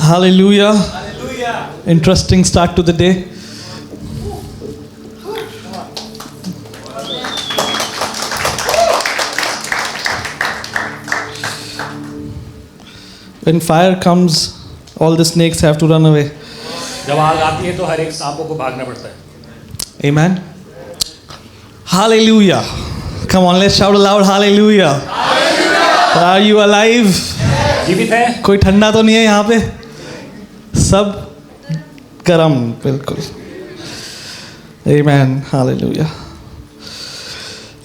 Hallelujah. Hallelujah. Interesting start to the day. When fire comes, all the snakes have to run away. जब आग आती है तो हर एक सांपों को भागना पड़ता है. Amen. Hallelujah. Come on, let's shout aloud. Hallelujah. Hallelujah. Are you alive? जीवित है? कोई ठंडा तो नहीं है यहाँ पे? सब गरम बिल्कुल. Amen. Hallelujah.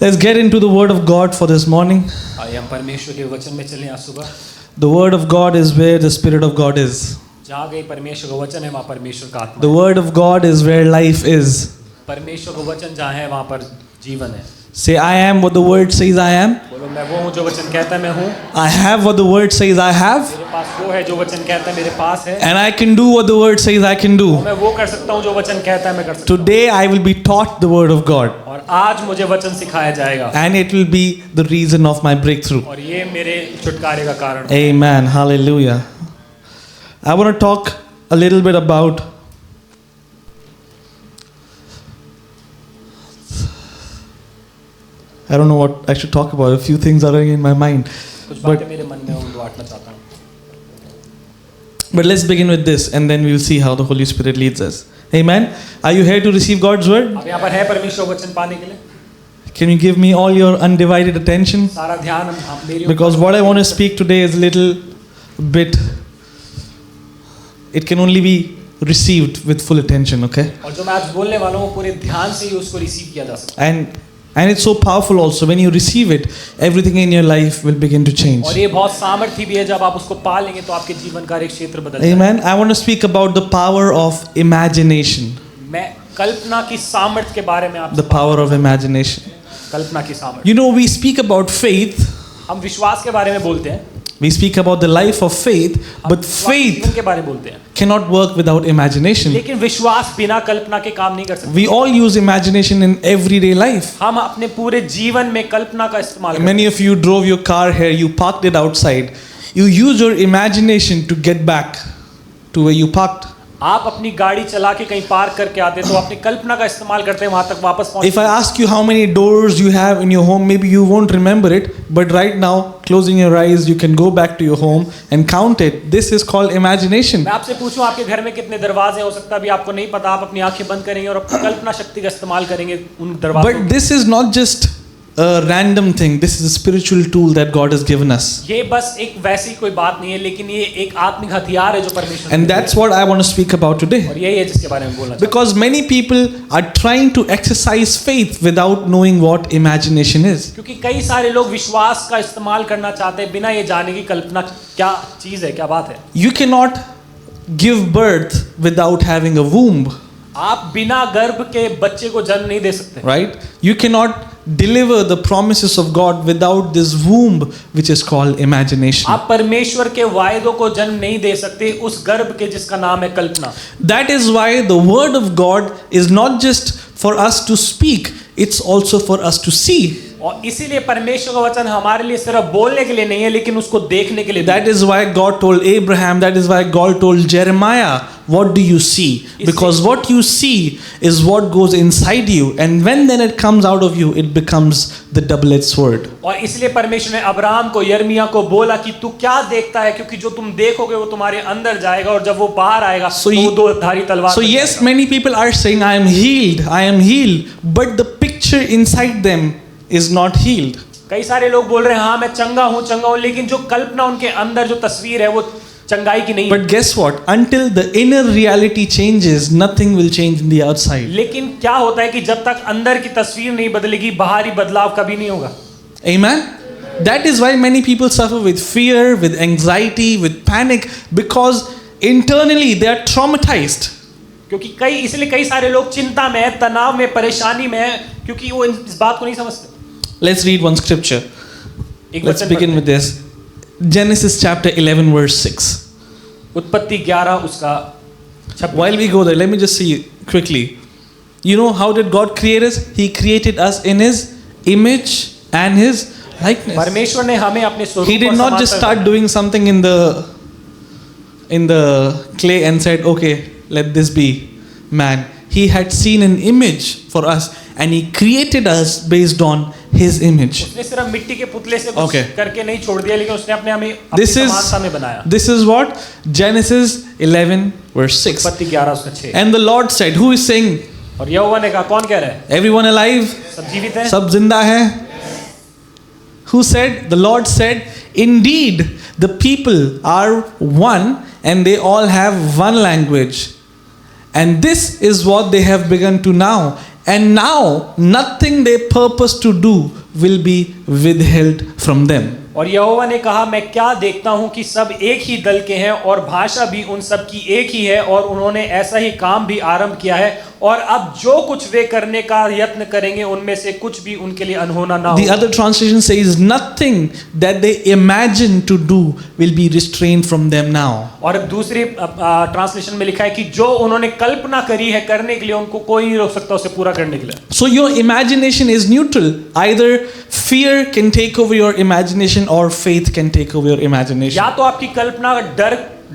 Let's get into the word of God for this morning. आइए हम परमेश्वर के वचन में चलें आज सुबह. The word of God is where the Spirit of God is. जहाँ कहीं परमेश्वर का वचन है वहाँ परमेश्वर का आत्मा. The word of God is where life is. परमेश्वर का वचन जहाँ है वहाँ पर जीवन है. Say, I am what the word says I am. बोलो मैं वो हूँ जो वचन कहता है मैं हूँ. I have what the word says I have. मेरे पास वो है जो वचन कहता है मेरे पास है. And I can do what the word says I can do. मैं वो कर सकता हूँ जो वचन कहता है मैं कर सकता हूँ. Today I will be taught the word of God. और आज मुझे वचन सिखाया जाएगा. And it will be the reason of my breakthrough. और ये मेरे छुटकारे का कारण. Amen. Hallelujah. I want to talk a little bit about I don't know what I should talk about. A few things are in my mind. But let's begin with this and then we will see how the Holy Spirit leads us. Amen. Are you here to receive God's word? Can you give me all your undivided attention? Because what I want to speak today is a little bit, it can only be received with full attention, okay? And it's so powerful also. When you receive it, everything in your life will begin to change. Amen. I want to speak about the power of imagination. The power of imagination. You know, we speak about faith. We speak about the life of faith, but faith cannot work without imagination. We all use imagination in everyday life. Many of you drove your car here, you parked it outside. You use your imagination to get back to where you parked. आप अपनी गाड़ी चला के कहीं park करके आते तो अपनी कल्पना का इस्तेमाल करते हैं वहां तक वापस पहुंचते. If I ask you how many doors you have in your home, maybe you won't remember it, but right now, closing your eyes, you can go back to your home and count it. This is called imagination. मैं आपसे पूछूं आपके घर में कितने दरवाजे हो सकता है अभी आपको नहीं पता. आप अपनी आंखें बंद करेंगे और अपनी कल्पना शक्ति का इस्तेमाल करेंगे उन दरवाजों. But this is not just a random thing. This is a spiritual tool that God has given us. ये बस एक वैसी कोई बात नहीं है लेकिन ये एक आत्मिक हथियार है जो परमेश्वर. And that's what I want to speak about today. और यही है जिसके बारे में बोलना चाहता हूं. Because many people are trying to exercise faith without knowing what imagination is. क्योंकि कई सारे लोग विश्वास का इस्तेमाल करना चाहते हैं बिना ये जाने की कल्पना क्या चीज है क्या बात है. You cannot give birth without having a womb. आप बिना गर्भ के बच्चे को जन्म नहीं दे सकते. Right? You cannot deliver the promises of God without this womb which is called imagination. आप परमेश्वर के वायदों को जन्म नहीं दे सकते उस गर्भ के जिसका नाम है कल्पना. That is why the word of God is not just for us to speak, it's also for us to see. और इसीलिए परमेश्वर का वचन हमारे लिए सिर्फ बोलने के लिए नहीं है लेकिन उसको देखने के लिए. That is why God told Abraham, that is why God told Jeremiah, what do you see? Because what you see is what goes inside you, and when then it comes out of you, it becomes the double-edged sword. और इसलिए परमेश्वर ने Abraham को यिर्मयाह को बोला कि तू क्या देखता है क्योंकि जो तुम देखोगे वो तुम्हारे अंदर जाएगा और जब वो बाहर आएगा तो वो दो धारी तलवार. So yes, many people are saying I am healed, but the picture inside them is not healed. कई सारे लोग बोल रहे हैं हाँ मैं चंगा हूँ लेकिन जो कल्पना उनके अंदर जो तस्वीर है वो चंगाई की नहीं है. But guess what? Until the inner reality changes, nothing will change in the outside. लेकिन क्या होता है कि जब तक अंदर की तस्वीर नहीं बदलेगी बाहरी बदलाव कभी नहीं होगा. Amen. That is why many people suffer with fear, with anxiety, with panic, because internally they are traumatized. क्योंकि इसलिए कई सारे लोग चिंता में हैं, तनाव में, परेशानी में हैं क्योंकि वो इस बात को नहीं समझते. Let's read one scripture. Let's begin with this. Genesis chapter 11 verse 6. उत्पत्ति 11 उसका 26. While we go there, let me just see quickly. You know how did God create us? He created us in His image and His likeness. परमेश्वर ने हमें अपने स्वरूप He did not just start doing something in the in the clay and said, okay, let this be man. He had seen an image for us and he created us based on his image. उसने सिर्फ मिट्टी के पुतले से कुछ करके नहीं छोड़ दिया, लेकिन उसने अपने हमें अपनी समानता में बनाया. This is what Genesis 11 verse 6. उत्पत्ति 11 उसका 6. And the Lord said, who is saying? और यहोवा ने कहा, कौन कह रहा है? Everyone alive? सब जीवित हैं? सब जिंदा है? Who said? The Lord said, indeed the people are one and they all have one language. And this is what they have begun to now. And now nothing they purpose to do will be withheld from them. और यहोवा ने कहा, मैं क्या देखता हूँ कि सब एक ही दल के हैं और भाषा भी उन सब की एक ही है, और उन्होंने ऐसा ही काम भी आरंभ किया है, और अब जो कुछ वे करने का यत्न करेंगे उनमें से कुछ भी उनके लिए अनहोना ना हो. The other translation says nothing that they imagine to do will be restrained from them now. और दूसरी ट्रांसलेशन में लिखा है कि जो उन्होंने कल्पना करी है करने के लिए उनको कोई नहीं रोक सकता उसे पूरा करने के लिए. So your imagination is neutral. Either fear can take over your imagination or faith can take over your imagination. या तो आपकी कल्पना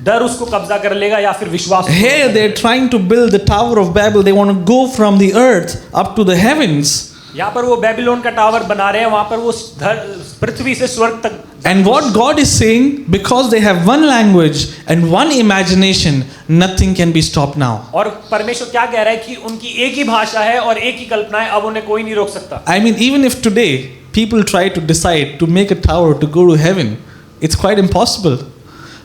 डर उसको कब्जा कर लेगा या फिर विश्वास. Here they're trying to build the Tower of Babel. They want to go from the earth up to the heavens. यहाँ पर वो बेबीलोन का टावर बना रहे हैं, वहाँ पर वो पृथ्वी से स्वर्ग तक. And what God is saying, because they have one language and one imagination, nothing can be stopped now. और परमेश्वर क्या कह रहा है कि उनकी एक ही भाषा है और एक ही कल्पना है, अब उन्हें कोई नहीं रोक सकता. I mean, even if today people try to decide to make a tower to go to heaven, it's quite impossible.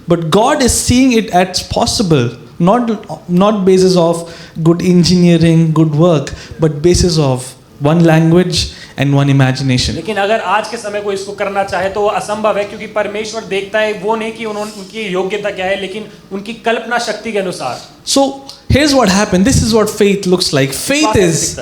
But God is seeing it as possible, not basis of good engineering, good work, but basis of one language and one imagination. लेकिन अगर आज के समय को इसको करना चाहे तो वो असंभव है, क्योंकि परमेश्वर देखता है वो नहीं कि उनकी योग्यता क्या है, लेकिन उनकी कल्पना शक्ति के अनुसार. So here's what happened. This is what faith looks like. Faith is,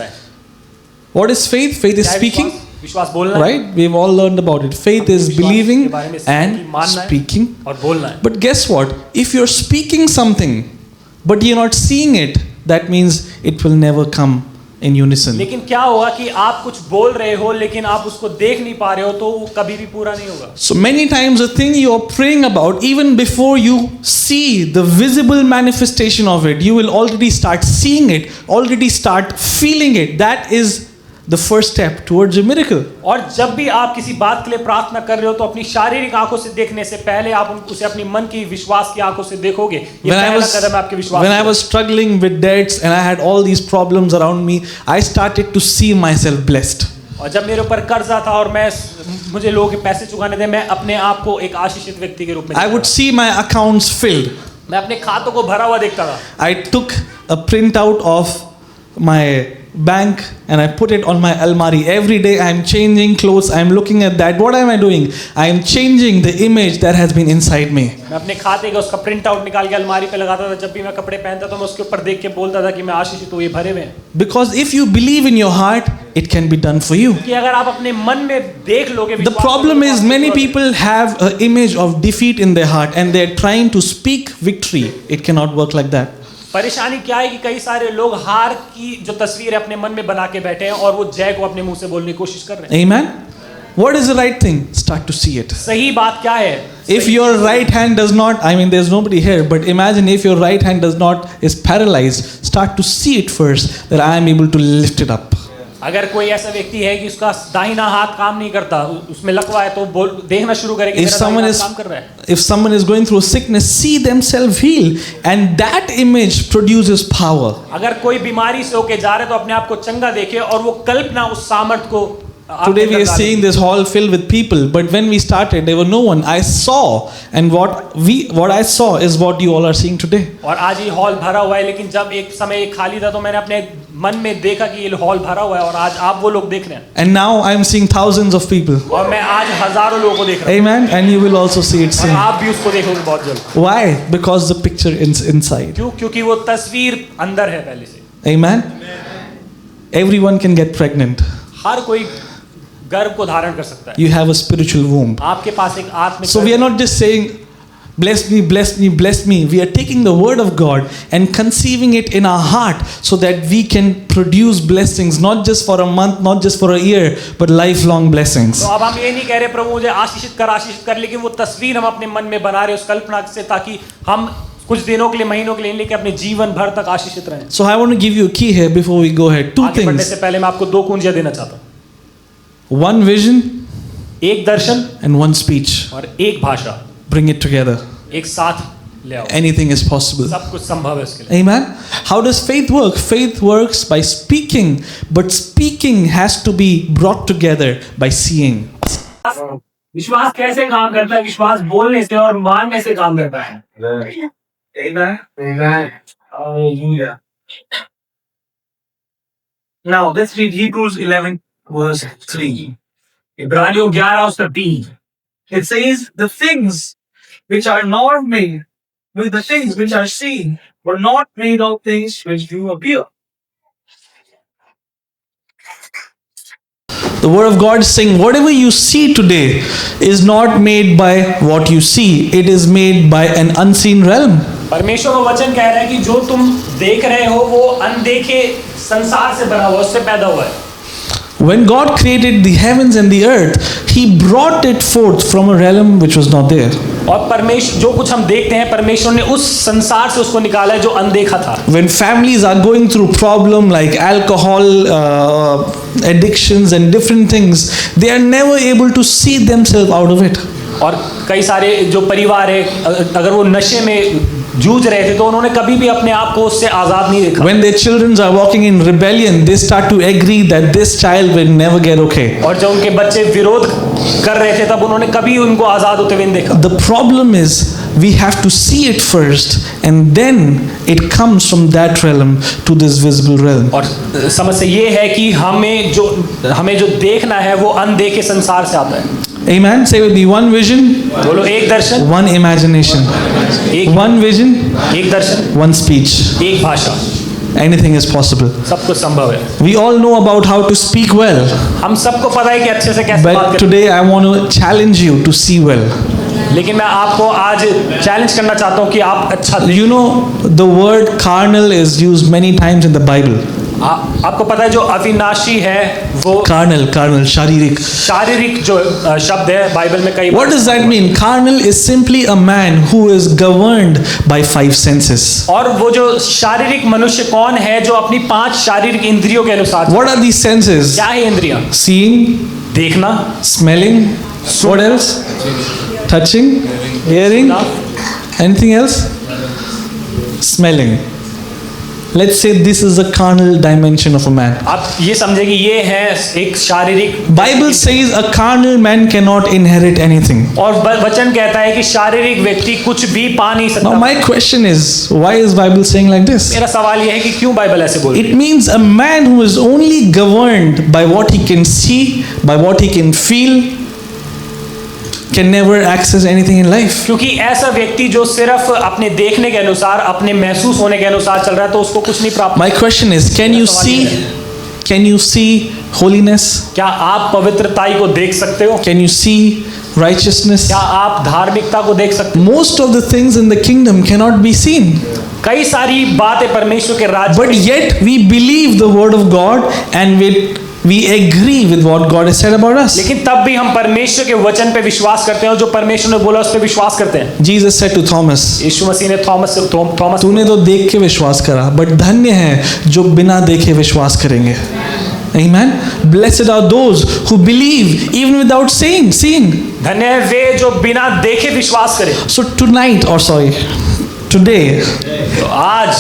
what is faith? Faith is speaking. विश्वास बोलना. Right? We've all learned about it. Faith is believing and speaking. और बोलना है. But guess what? If you're speaking something, but you're not seeing it, that means it will never come in unison. लेकिन क्या होगा कि आप कुछ बोल रहे हो लेकिन आप उसको देख नहीं पा रहे हो, तो वो कभी भी पूरा नहीं होगा. So many times the thing you are praying about, even before you see the visible manifestation of it, you will already start seeing it, already start feeling it. That is the first step towards a miracle. और जब भी आप किसी बात के लिए प्रार्थना कर रहे हो तो अपनी शारीरिक आंखों से देखने से पहले आप उसे अपनी मन की विश्वास की आंखों से देखोगे. ये पहला कदम है आपके विश्वास. When I was struggling with debts and I had all these problems around me, I started to see myself blessed. और जब मेरे ऊपर कर्जा था और मुझे लोगों के पैसे चुकाने थे, मैं अपने आप को एक आशीषित व्यक्ति के रूप में. I would see my accounts filled. मैं अपने खातों को भरा हुआ देखता था. I took a printout of my bank and I put it on my almari. Every day I am changing clothes, I am looking at that. What am I doing? I am changing the image that has been inside me. मैं अपने खाते का उसका print out निकाल के अलमारी पे लगाता था. जब भी मैं कपड़े पहनता था मैं उसके ऊपर देख के बोलता था कि मैं आशीषित हूँ, ये भरे हुए हैं. Because if you believe in your heart, it can be done for you. कि अगर आप अपने मन में देख लोगे. The problem is many people have an image of defeat in their heart and they are trying to speak victory. It cannot work like that. परेशानी क्या है कि कई सारे लोग हार की जो तस्वीर है अपने मन में बना के बैठे हैं और वो जय को अपने मुंह से बोलने की कोशिश कर रहे हैं. Amen. What is the right thing? Start to see it. सही बात क्या है? If your right hand does not, I mean there's nobody here, but imagine if your right hand is paralyzed, start to see it first, that I am able to lift it up. अगर कोई ऐसा व्यक्ति है कि उसका दाहिना हाथ काम नहीं करता, उसमें लकवा है, तो देखना शुरू करेगा कि मेरा दाहिना हाथ काम कर रहा है. If someone is going through sickness, see themselves heal, and that image produces power. अगर कोई बीमारी से होके जा रहे हैं तो अपने आप को चंगा देखे और वो कल्पना उस सामर्थ को. Today we are seeing this hall filled with people, but when we started there were no one. I saw, and what I saw is what you all are seeing today. और आज ये हॉल भरा हुआ है, लेकिन जब एक समय ये खाली था तो मैंने अपने मन में देखा कि ये हॉल भरा हुआ है और आज आप वो लोग देख रहे हैं. And now I am seeing thousands of people. और मैं आज हजारों लोगों को देख रहा हूं. Amen. And you will also see it soon. और आप भी उसको देखोगे बहुत जल्द. Why? Because the picture is inside. क्यों? क्योंकि वो तस्वीर अंदर है पहले से. Amen. Everyone can get pregnant. हर कोई गर्भ को धारण कर सकता है. You have a spiritual womb. आपके पास एक आत्मिक. So we are not just saying bless me, bless me, bless me. We are taking the word of God and conceiving it in our heart so that we can produce blessings, not just for a month, not just for a year, but lifelong blessings. तो अब हम ये नहीं कह रहे प्रभु मुझे आशीषित कर, लेकिन वो तस्वीर हम अपने मन में बना रहे उस कल्पना से, ताकि हम कुछ दिनों के लिए, महीनों के लिए, लेकिन अपने जीवन भर तक आशीषित रहें। So I want to give you a key here before we go ahead. Two आगे बढ़ने things. से पहले मैं आपको 2 कुंजियां देना चाहता हूँ। One vision एक दर्शन and one speech. और एक भाषा, Bring it together. एक साथ ले आओ। Anything is possible. सब कुछ संभव है उसके लिए। Amen. How does faith work? Faith works by speaking, but speaking has to be brought together by seeing. विश्वास कैसे काम करता है? विश्वास बोलने से और मानने से काम करता है। Amen. Amen. Hallelujah. Now let's read Hebrews 11 verse 3. इब्रानियों 11:3 It says, "The things which are not made, with the things which are seen, were not made of things which do appear." The word of God is saying whatever you see today is not made by what you see. It is made by an unseen realm. परमेश्वर का वचन कह रहा है कि जो तुम देख रहे हो वो अनदेखे संसार से बना हुआ, उससे पैदा हुआ है। When God created the heavens and the earth, He brought it forth from a realm which was not there. और परमेश्वर, जो कुछ हम देखते हैं, परमेश्वर ने उस संसार से उसको निकाला है जो अनदेखा था। When families are going through problem like alcohol addictions and different things, they are never able to see themselves out of it. और कई सारे जो परिवार है, अगर वो नशे में जूझ रहे थे तो उन्होंने कभी भी अपने आप को उससे आजाद नहीं देखा। When their children are walking in rebellion, they start to agree that this child will never get okay. और जब उनके बच्चे विरोध कर रहे थे तब उन्होंने कभी उनको आजाद होते हुए नहीं देखा। The problem is we have to see it first and then it comes from that realm to this visible realm. और समस्या ये है कि हमें जो देखना है वो अनदेखे संसार से आता है। Amen. Say with me, one vision, बोलो एक दर्शन, one imagination, one vision, एक दर्शन, one speech. एक भाषा। Anything is possible. सब कुछ संभव है। We all know about how to speak well, हम सबको पता है कि अच्छे से कैसे बात but करें। today I want to challenge you to see well. लेकिन मैं आपको आज चैलेंज करना चाहता हूँ कि आप अच्छा You know, the word carnal is used many times in the Bible. आपको पता है जो अविनाशी है वो Carnal, शारीरिक जो शब्द है बाइबल में कई। What does that mean? Carnal is simply a man who is governed by 5 senses. और वो जो शारीरिक मनुष्य कौन है जो अपनी 5 शारीरिक इंद्रियों के अनुसार। What are these senses? क्या है इंद्रियां? Seeing, देखना, smelling, what else? Touching, hearing, anything else? Smelling. Let's say this is the carnal dimension of a man. आप ये समझे कि ये है एक शारीरिक। Bible says a carnal man cannot inherit anything. और वचन कहता है कि शारीरिक व्यक्ति कुछ भी पा नहीं सकता। Now my question is, why is Bible saying like this? मेरा सवाल ये है कि क्यों बाइबल ऐसे बोल रही है? It means a man who is only governed by what he can see, by what he can feel, can never access anything in life. क्योंकि ऐसा व्यक्ति जो सिर्फ अपने देखने के अनुसार, अपने महसूस होने के अनुसार चल रहा है तो उसको कुछ नहीं प्राप्त। My question is, can you see holiness? क्या आप पवित्रताई को देख सकते हो? Can you see righteousness? क्या आप धार्मिकता को देख सकते हो? Most of the things in the kingdom cannot be seen. कई सारी बातें परमेश्वर के राज्य, But yet we believe the word of God and we agree with what God has said about us. लेकिन तब भी हम परमेश्वर के वचन पे विश्वास करते हैं और जो परमेश्वर ने बोला उस पे विश्वास करते हैं। Jesus said to Thomas, यीशु मसीह ने थॉमस तूने तो देख के विश्वास करा, but धन्य है जो बिना देखे विश्वास करेंगे। Amen. Blessed are those who believe even without seeing. धन्य है वे जो बिना देखे विश्वास करें। So today, तो आज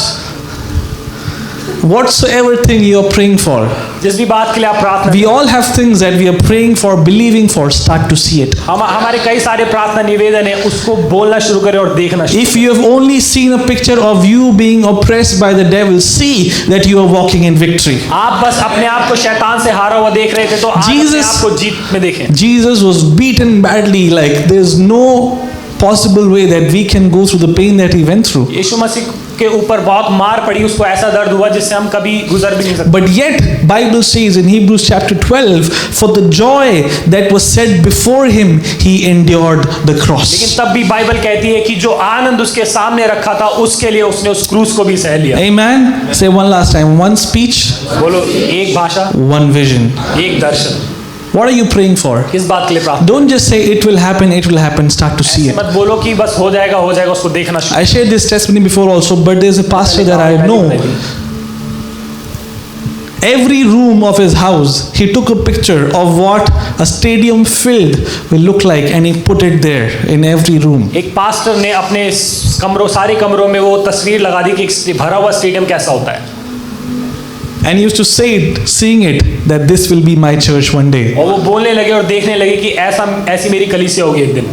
whatsoever thing you are praying for, जिस भी बात के लिए आप प्रार्थना, we all have things that we are praying for, believing for. Start to see it. हमारे कई सारे प्रार्थना निवेदन है, उसको बोलना शुरू करें और देखना शुरू। If you have only seen a picture of you being oppressed by the devil, see that you are walking in victory. आप बस अपने आप को शैतान से हारा हुआ देख रहे थे तो आज अपने आप को जीत में देखें। Jesus was beaten badly, like there's no possible way that we can go through the pain that he went through. यीशु मसीह के ऊपर बहुत मार पड़ी, उसको ऐसा दर्द हुआ जिससे हम कभी गुजर भी नहीं सकते। But yet Bible says in Hebrews chapter 12, for the joy that was set before him, he endured the cross. लेकिन तब भी बाइबल कहती है कि जो आनंद उसके सामने रखा था उसके लिए उसने उस क्रूस को भी सह लिया। Amen. Say one last time, one speech, बोलो एक भाषा, one vision. एक दर्शन। What are you praying for? किस बात के लिए प्रार्थना? Don't just say it will happen, start to see it. मत बोलो कि बस हो जाएगा उसको देखना शुरू। I shared this testimony before also, but there's a pastor that I know. Every room of his house, he took a picture of what a stadium filled will look like and he put it there in every room. एक pastor ने अपने सारे कमरों में वो तस्वीर लगा दी कि एक भरा हुआ स्टेडियम कैसा होता है। And he used to say it, seeing it, that this will be my church one day. और वो बोलने लगे और देखने लगे कि ऐसी मेरी कलीसिया होगी एक दिन।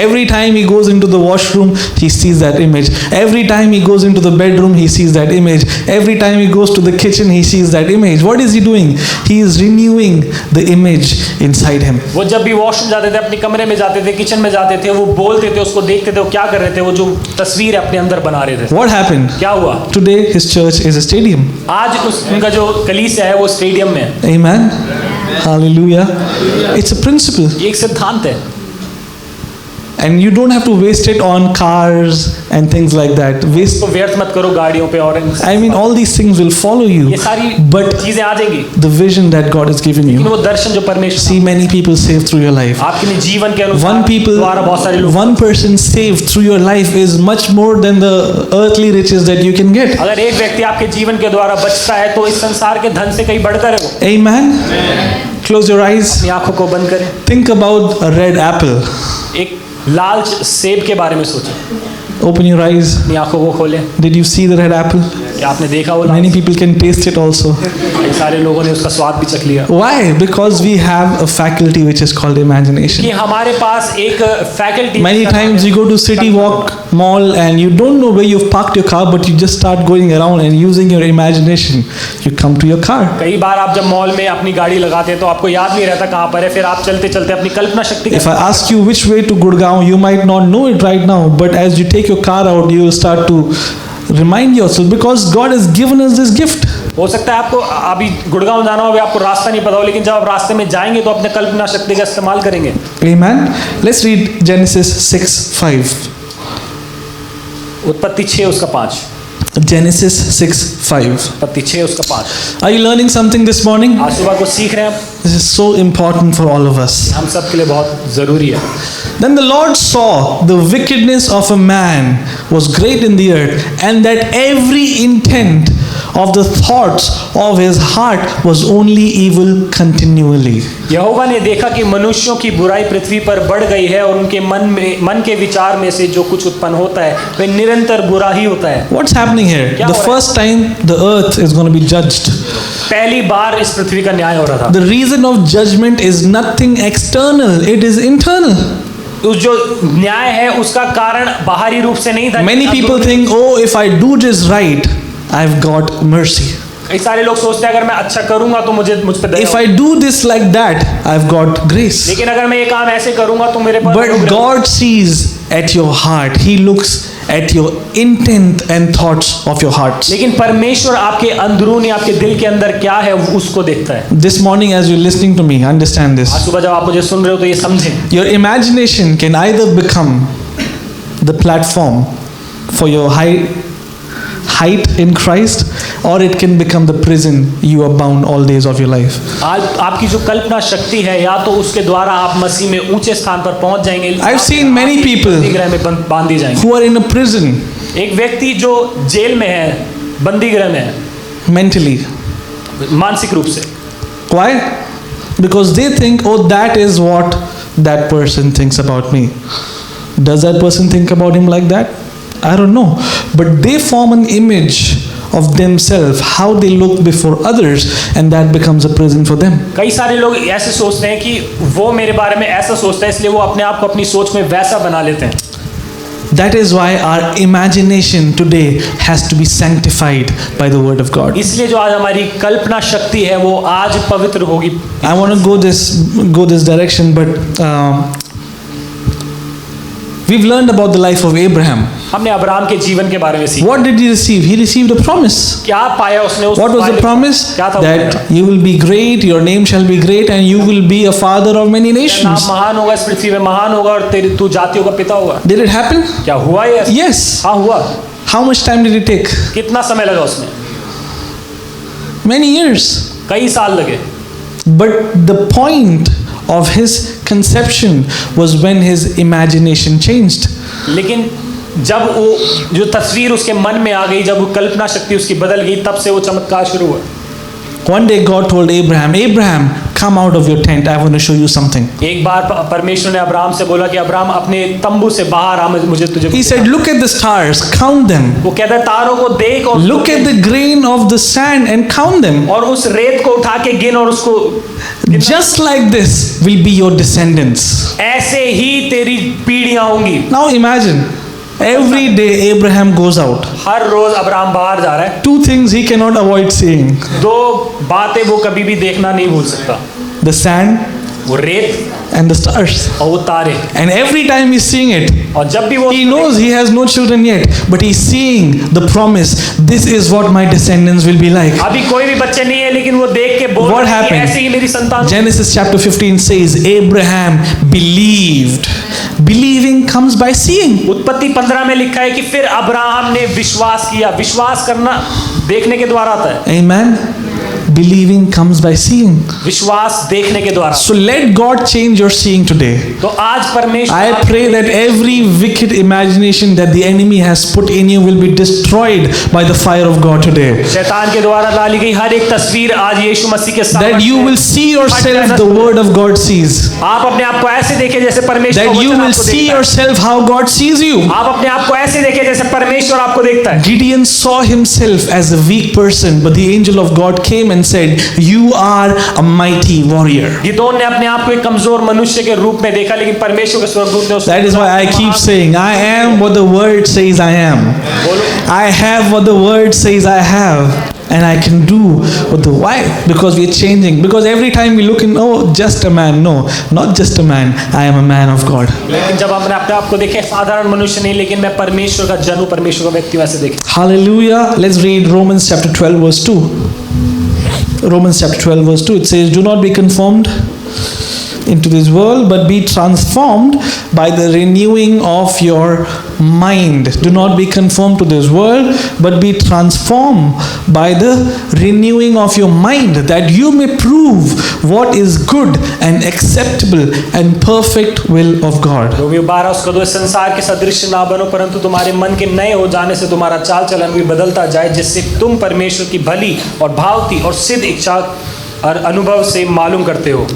Every time he goes into the washroom, he sees that image. Every time he goes into the bedroom, he sees that image. Every time he goes to the kitchen, he sees that image. What is he doing? He is renewing the image inside him. वो जब भी washroom जाते थे, अपने कमरे में जाते थे, किचन में जाते थे, वो बोलते थे, उसको देखते थे, वो क्या कर रहे थे, वो जो तस्वीर अपने अंदर बना रहे थे। What happened? क्या हुआ? Today his church is a stadium. आज उनका जो कलीसिया है वो स्टेडियम में है। Amen. Hallelujah. It's a principle. ये एक सिद्धांत है। And you don't have to waste it on cars and things like that. तो व्यर्थ मत करो गाड़ियों पे और I mean, all these things will follow you. ये सारी But चीजें आ जाएंगी। the vision that God has given you. वो दर्शन जो परमेश्वर See many people saved through your life. आपके जीवन के अनुसार द्वारा बहुत सारे लोग। One person saved through your life is much more than the earthly riches that you can get. अगर एक व्यक्ति आपके जीवन के द्वारा बचता है तो इस संसार के धन से कहीं बढ़कर है वो। Amen. Close your eyes. अपनी आंखों को बंद करें। Think about a red apple. एक लाल सेब के बारे में सोचें। Open your eyes. अपनी आंखों को खोलें। Did you see the red apple? क्या आपने देखा वो? Many people can taste it also. कई सारे लोगों ने उसका स्वाद भी चख लिया। Why? Because we have a faculty which is called imagination. कि हमारे पास एक faculty. Many times you go to City Walk Mall and you don't know where you've parked your car, but you just start going around and using your imagination. You come to your car. कई बार आप जब mall में अपनी गाड़ी लगाते हैं तो आपको याद नहीं रहता कहाँ पर है, फिर आप चलते चलते अपनी कल्पना शक्ति। If I ask you which way to Gurgaon, you might not know it right now, but as you take your car out, you will start to remind yourself because God has given us this gift. हो सकता है आपको अभी गुड़गांव जाना हो, अभी आपको रास्ता नहीं पता हो, लेकिन जब आप रास्ते में जाएंगे तो अपने कल्पना शक्ति का इस्तेमाल करेंगे। Amen. Let's read Genesis 6:5. उत्पत्ति 6 उसका 5। Genesis 6:5. उत्पत्ति 6 उसका 5। Are you learning something this morning? आज सुबह को सीख रहे हैं। This is so important for all of us. हम सब के लिए बहुत जरूरी है। Then the Lord saw the wickedness of a man was great in the earth, and that every intent of the thoughts of his heart was only evil continually. यहोवा ने देखा कि मनुष्यों की बुराई पृथ्वी पर बढ़ गई है और उनके मन के विचार में से जो कुछ उत्पन्न होता है वह निरंतर बुरा ही होता है। What's happening here? The first time the earth is going to be judged. पहली बार इस पृथ्वी का न्याय हो रहा था। The reason of judgment is nothing external, it is internal. उस जो न्याय है उसका कारण बाहरी रूप से नहीं था। Many people think, oh, if I do this right, I've got mercy. कई सारे लोग सोचते हैं अगर मैं अच्छा करूंगा तो मुझ पे दया। If I do this like that, I've got grace. लेकिन अगर मैं ये काम ऐसे करूंगा तो मेरे पास। But God sees at your heart. He looks at your intent and thoughts of your heart. लेकिन परमेश्वर आपके अंदरूनी, आपके दिल के अंदर क्या है उसको देखता है। This morning as you're listening to me, understand this. आज सुबह जब आप मुझे सुन रहे हो तो ये समझें। Your imagination can either become the platform for your height in Christ, or it can become the prison you are bound all days of your life. आज आपकी जो कल्पना शक्ति है या तो उसके द्वारा आप मसीह में ऊंचे स्थान पर पहुंच जाएंगे। I've seen many people बंदीगृह में बांधी जाएंगे। who are in a prison. एक व्यक्ति जो जेल में है, बंदीगृह में है, mentally, मानसिक रूप से। Why? Because they think, oh, that is what that person thinks about me. Does that person think about him like that? I don't know. But they form an image of themselves, how they look before others, and that becomes a prison for them. कई सारे लोग ऐसे सोचते हैं कि वो मेरे बारे में ऐसा सोचता है, इसलिए वो अपने आप को अपनी सोच में वैसा बना लेते हैं। That is why our imagination today has to be sanctified by the word of God. इसलिए जो आज हमारी कल्पना शक्ति है वो आज पवित्र होगी। I want to go this direction, but we've learned about the life of Abraham. हमने अब्राहम के जीवन के बारे में सीखा। What did he receive? He received a promise. क्या पाया उसने? What was the promise? That you will be great, your name shall be great, and you will be a father of many nations. नाम महान होगा, इस पृथ्वी में महान होगा और तू जातियों का पिता होगा। Did it happen? क्या हुआ ये? Yes. हाँ हुआ। How much time did it take? कितना समय लगा उसमें? Many years. कई साल लगे। But the point of his conception was when his imagination changed. लेकिन जब वो जो तस्वीर उसके मन में आ गई, जब वो कल्पना शक्ति उसकी बदल गई, तब से वो चमत्कार शुरू हुआ। One day God told Abraham, Abraham, come out of your tent. I want to show you something. एक बार परमेश्वर ने अब्राहम से बोला कि अब्राहम अपने तंबू से बाहर आ, मुझे तुझे। He said, look at the stars, count them. वो कहता है तारों को देख और Look at the grain of the sand and count them. और उस रेत को उठा के गिन और उसको। Just like this will be your descendants. ऐसे ही तेरी पीढ़ियां होंगी। Now imagine, every day Abraham goes out. हर रोज अब्राहम बाहर जा रहा है। Two things he cannot avoid seeing. दो बातें वो कभी भी देखना नहीं भूल सकता, The sand वो रेत and the stars. और वो तारे। And every time he's seeing it, और जब भी वो he knows he has no children yet, but he's seeing the promise. This is what my descendants will be like. अभी कोई भी बच्चे नहीं है, लेकिन वो देख के बोल What रहा है कि happened? ऐसे ही मेरी संतान। Genesis chapter 15 says Abraham believed. Believing comes by seeing. उत्पत्ति 15 में लिखा है कि फिर अब्राहम ने विश्वास किया। विश्वास करना देखने के द्वारा आता है। Amen. Believing comes by seeing. विश्वास देखने के द्वारा। So let God change your seeing today. तो आज परमेश्वर I pray that every wicked imagination that the enemy has put in you will be destroyed by the fire of God today. शैतान के द्वारा डाली गई हर एक तस्वीर आज यीशु मसीह के सामने। That you will see yourself the word of God sees. आप अपने आप को ऐसे देखें जैसे परमेश्वर That you will see yourself how God sees you. आप अपने आप को ऐसे देखें जैसे परमेश्वर आपको देखता है। Gideon saw himself as a weak person, but the angel of God came and said, you are a mighty warrior. Gideon ने अपने आप को एक कमजोर मनुष्य के रूप में देखा, लेकिन परमेश्वर के स्वर्गदूत ने उसको। That is why I keep saying, I am what the word says I am. I have what the word says I have. And I can do what the why? Because we are changing. Because every time we look in, oh, just a man. No, not just a man. I am a man of God. लेकिन जब हमने अपने आप को देखे साधारण मनुष्य नहीं, लेकिन मैं परमेश्वर का जन हूं, परमेश्वर का व्यक्ति वैसे देखे। Hallelujah. Let's read Romans chapter 12 verse 2. Romans chapter 12 verse 2. It says, do not be conformed into this world, but be transformed by the renewing of your mind. Do not be conformed to this world, but be transformed by the renewing of your mind, that you may prove what is good and acceptable and perfect will of God. Romeo 12 उसका 2, संसार के सदृश ना बनो, परंतु तुम्हारे मन के नए हो जाने से तुम्हारा चाल चलन भी बदलता जाए, जिससे तुम परमेश्वर की भली और भावती और सिद्ध इच्छा और अनुभव से मालूम करते हो।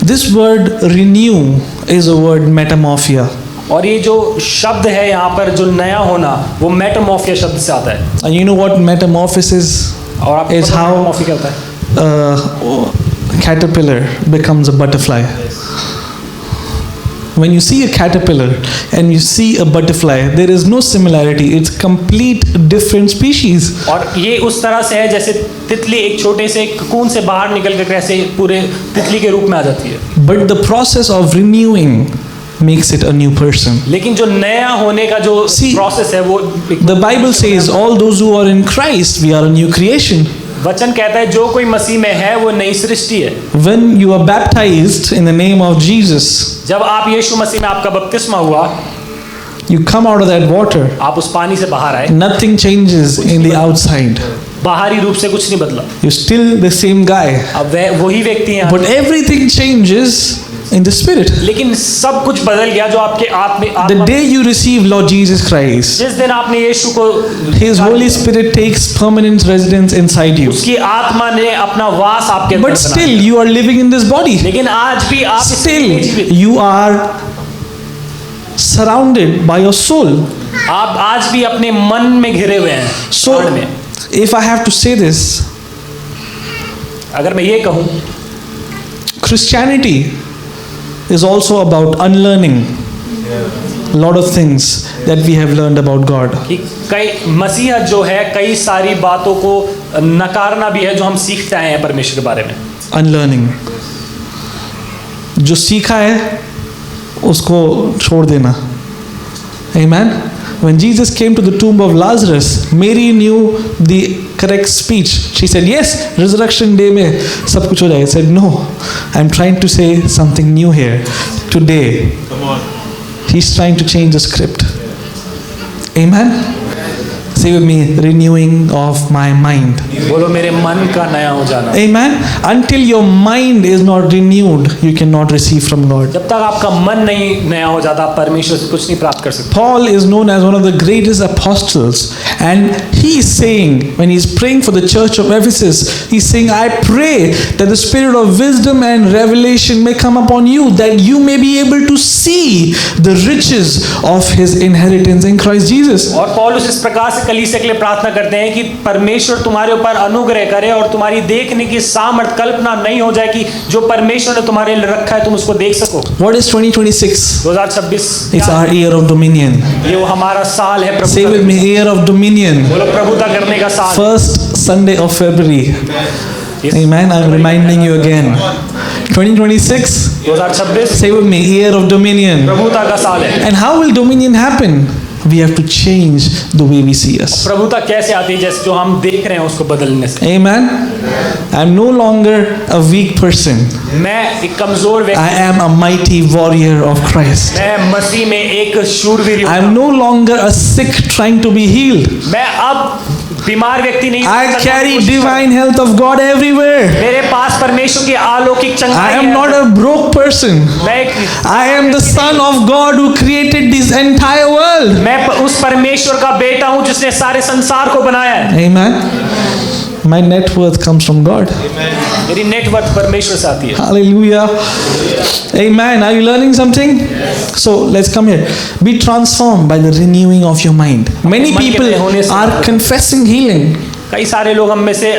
This word renew is a word metamorphia. और ये जो शब्द है यहाँ पर जो नया होना, वो मेटामॉर्फिया शब्द से आता है। And you know what metamorphosis और आपको is? पता है How मेटामॉर्फी क्या होता है? caterpillar becomes a butterfly. When you see a caterpillar and you see a butterfly, there is no similarity. It's complete different species. और ये उस तरह से है जैसे तितली एक छोटे से कोकून से बाहर निकल कर कैसे पूरे तितली के रूप में आ जाती है। But the process of renewing makes it a new person. लेकिन जो नया होने का जो प्रोसेस है वो The Bible says all those who are in Christ, we are a new creation. वचन कहता है जो कोई मसीह में है वो नई सृष्टि है। When you are baptized in the name of Jesus, जब आप यीशु मसीह में आपका बपतिस्मा हुआ, you come out of that water. आप उस पानी से बाहर आए। Nothing changes in the outside. बाहरी रूप से कुछ नहीं बदला। You're still the same guy. अब वही व्यक्ति हैं। But everything changes in the spirit. लेकिन सब कुछ बदल गया जो आपके आत्मा। The day you receive Lord Jesus Christ, जिस दिन आपने यीशु को, His Holy Spirit takes permanent residence inside you. उसकी आत्मा ने अपना वास आपके अंदर But बना still दिया। you are living in this body. लेकिन आज भी आप Still you are surrounded by your soul. आप आज भी अपने मन में घिरे हुए हैं। So प्राण में। if I have to say this, अगर मैं ये कहूँ, Christianity is also about unlearning a lot of things that we have learned about God. कि कई मसीहत जो है कई सारी बातों को नकारना भी है जो हम सीखते आए हैं परमेश्वर के बारे में। Unlearning. जो सीखा है उसको छोड़ देना. Amen. When Jesus came to the tomb of Lazarus, Mary knew the correct speech. She said, yes, resurrection day में सब कुछ हो जाएगा. He said, no, I'm trying to say something new here. Today, He's trying to change the script. Amen. Say with me, renewing of my mind. बोलो मेरे मन का नया हो जाना। Amen. Until your mind is not renewed, you cannot receive from God. जब तक आपका मन नहीं नया हो जाता, आप परमेश्वर से कुछ नहीं प्राप्त कर सकते। Paul is known as one of the greatest apostles, and he is saying, when he is praying for the church of Ephesus, he is saying, I pray that the spirit of wisdom and revelation may come upon you, that you may be able to see the riches of his inheritance in Christ Jesus. और पौलुस इस प्रकार से कलीसिया के लिए प्रार्थना करते हैं कि परमेश्वर तुम्हारे ऊपर अनुग्रह करे और तुम्हारी देखने की सामर्थ, कल्पना नहीं हो जाए कि जो परमेश्वर ने तुम्हारे लिए रखा है तुम उसको देख सको। What is 2026? 2026 It's our year of dominion. ये वो हमारा साल है Say with me, year of dominion. बोलो प्रभुता करने का साल। First Sunday of February. Amen. I'm reminding you again. 2026. 2026 Say with me, year of dominion. प्रभुता का साल है। And how will dominion happen? We have to change the way we see us. प्रभुता कैसे आती है? जैसे जो हम देख रहे हैं उसको बदलने से। Amen. I'm no longer a weak person. मैं एक कमजोर व्यक्ति। I am a mighty warrior of Christ. मैं मसीह में एक शूरवीर हूँ। I'm no longer a sick trying to be healed. मैं अब बीमार व्यक्ति नहीं। I carry divine health of God everywhere. मेरे पास परमेश्वर की अलौकिक चंगाई I am है। not a broke person. I am the son of God who created this entire world. मैं उस परमेश्वर का बेटा हूँ जिसने सारे संसार को बनाया है। Amen. My net worth comes from God. मेरी नेटवर्थ परमेश्वर से आती है। Hallelujah. Amen. Are you learning something? So let's come here. Be transformed by the renewing of your mind. Many people are confessing healing. कई सारे लोग हम में से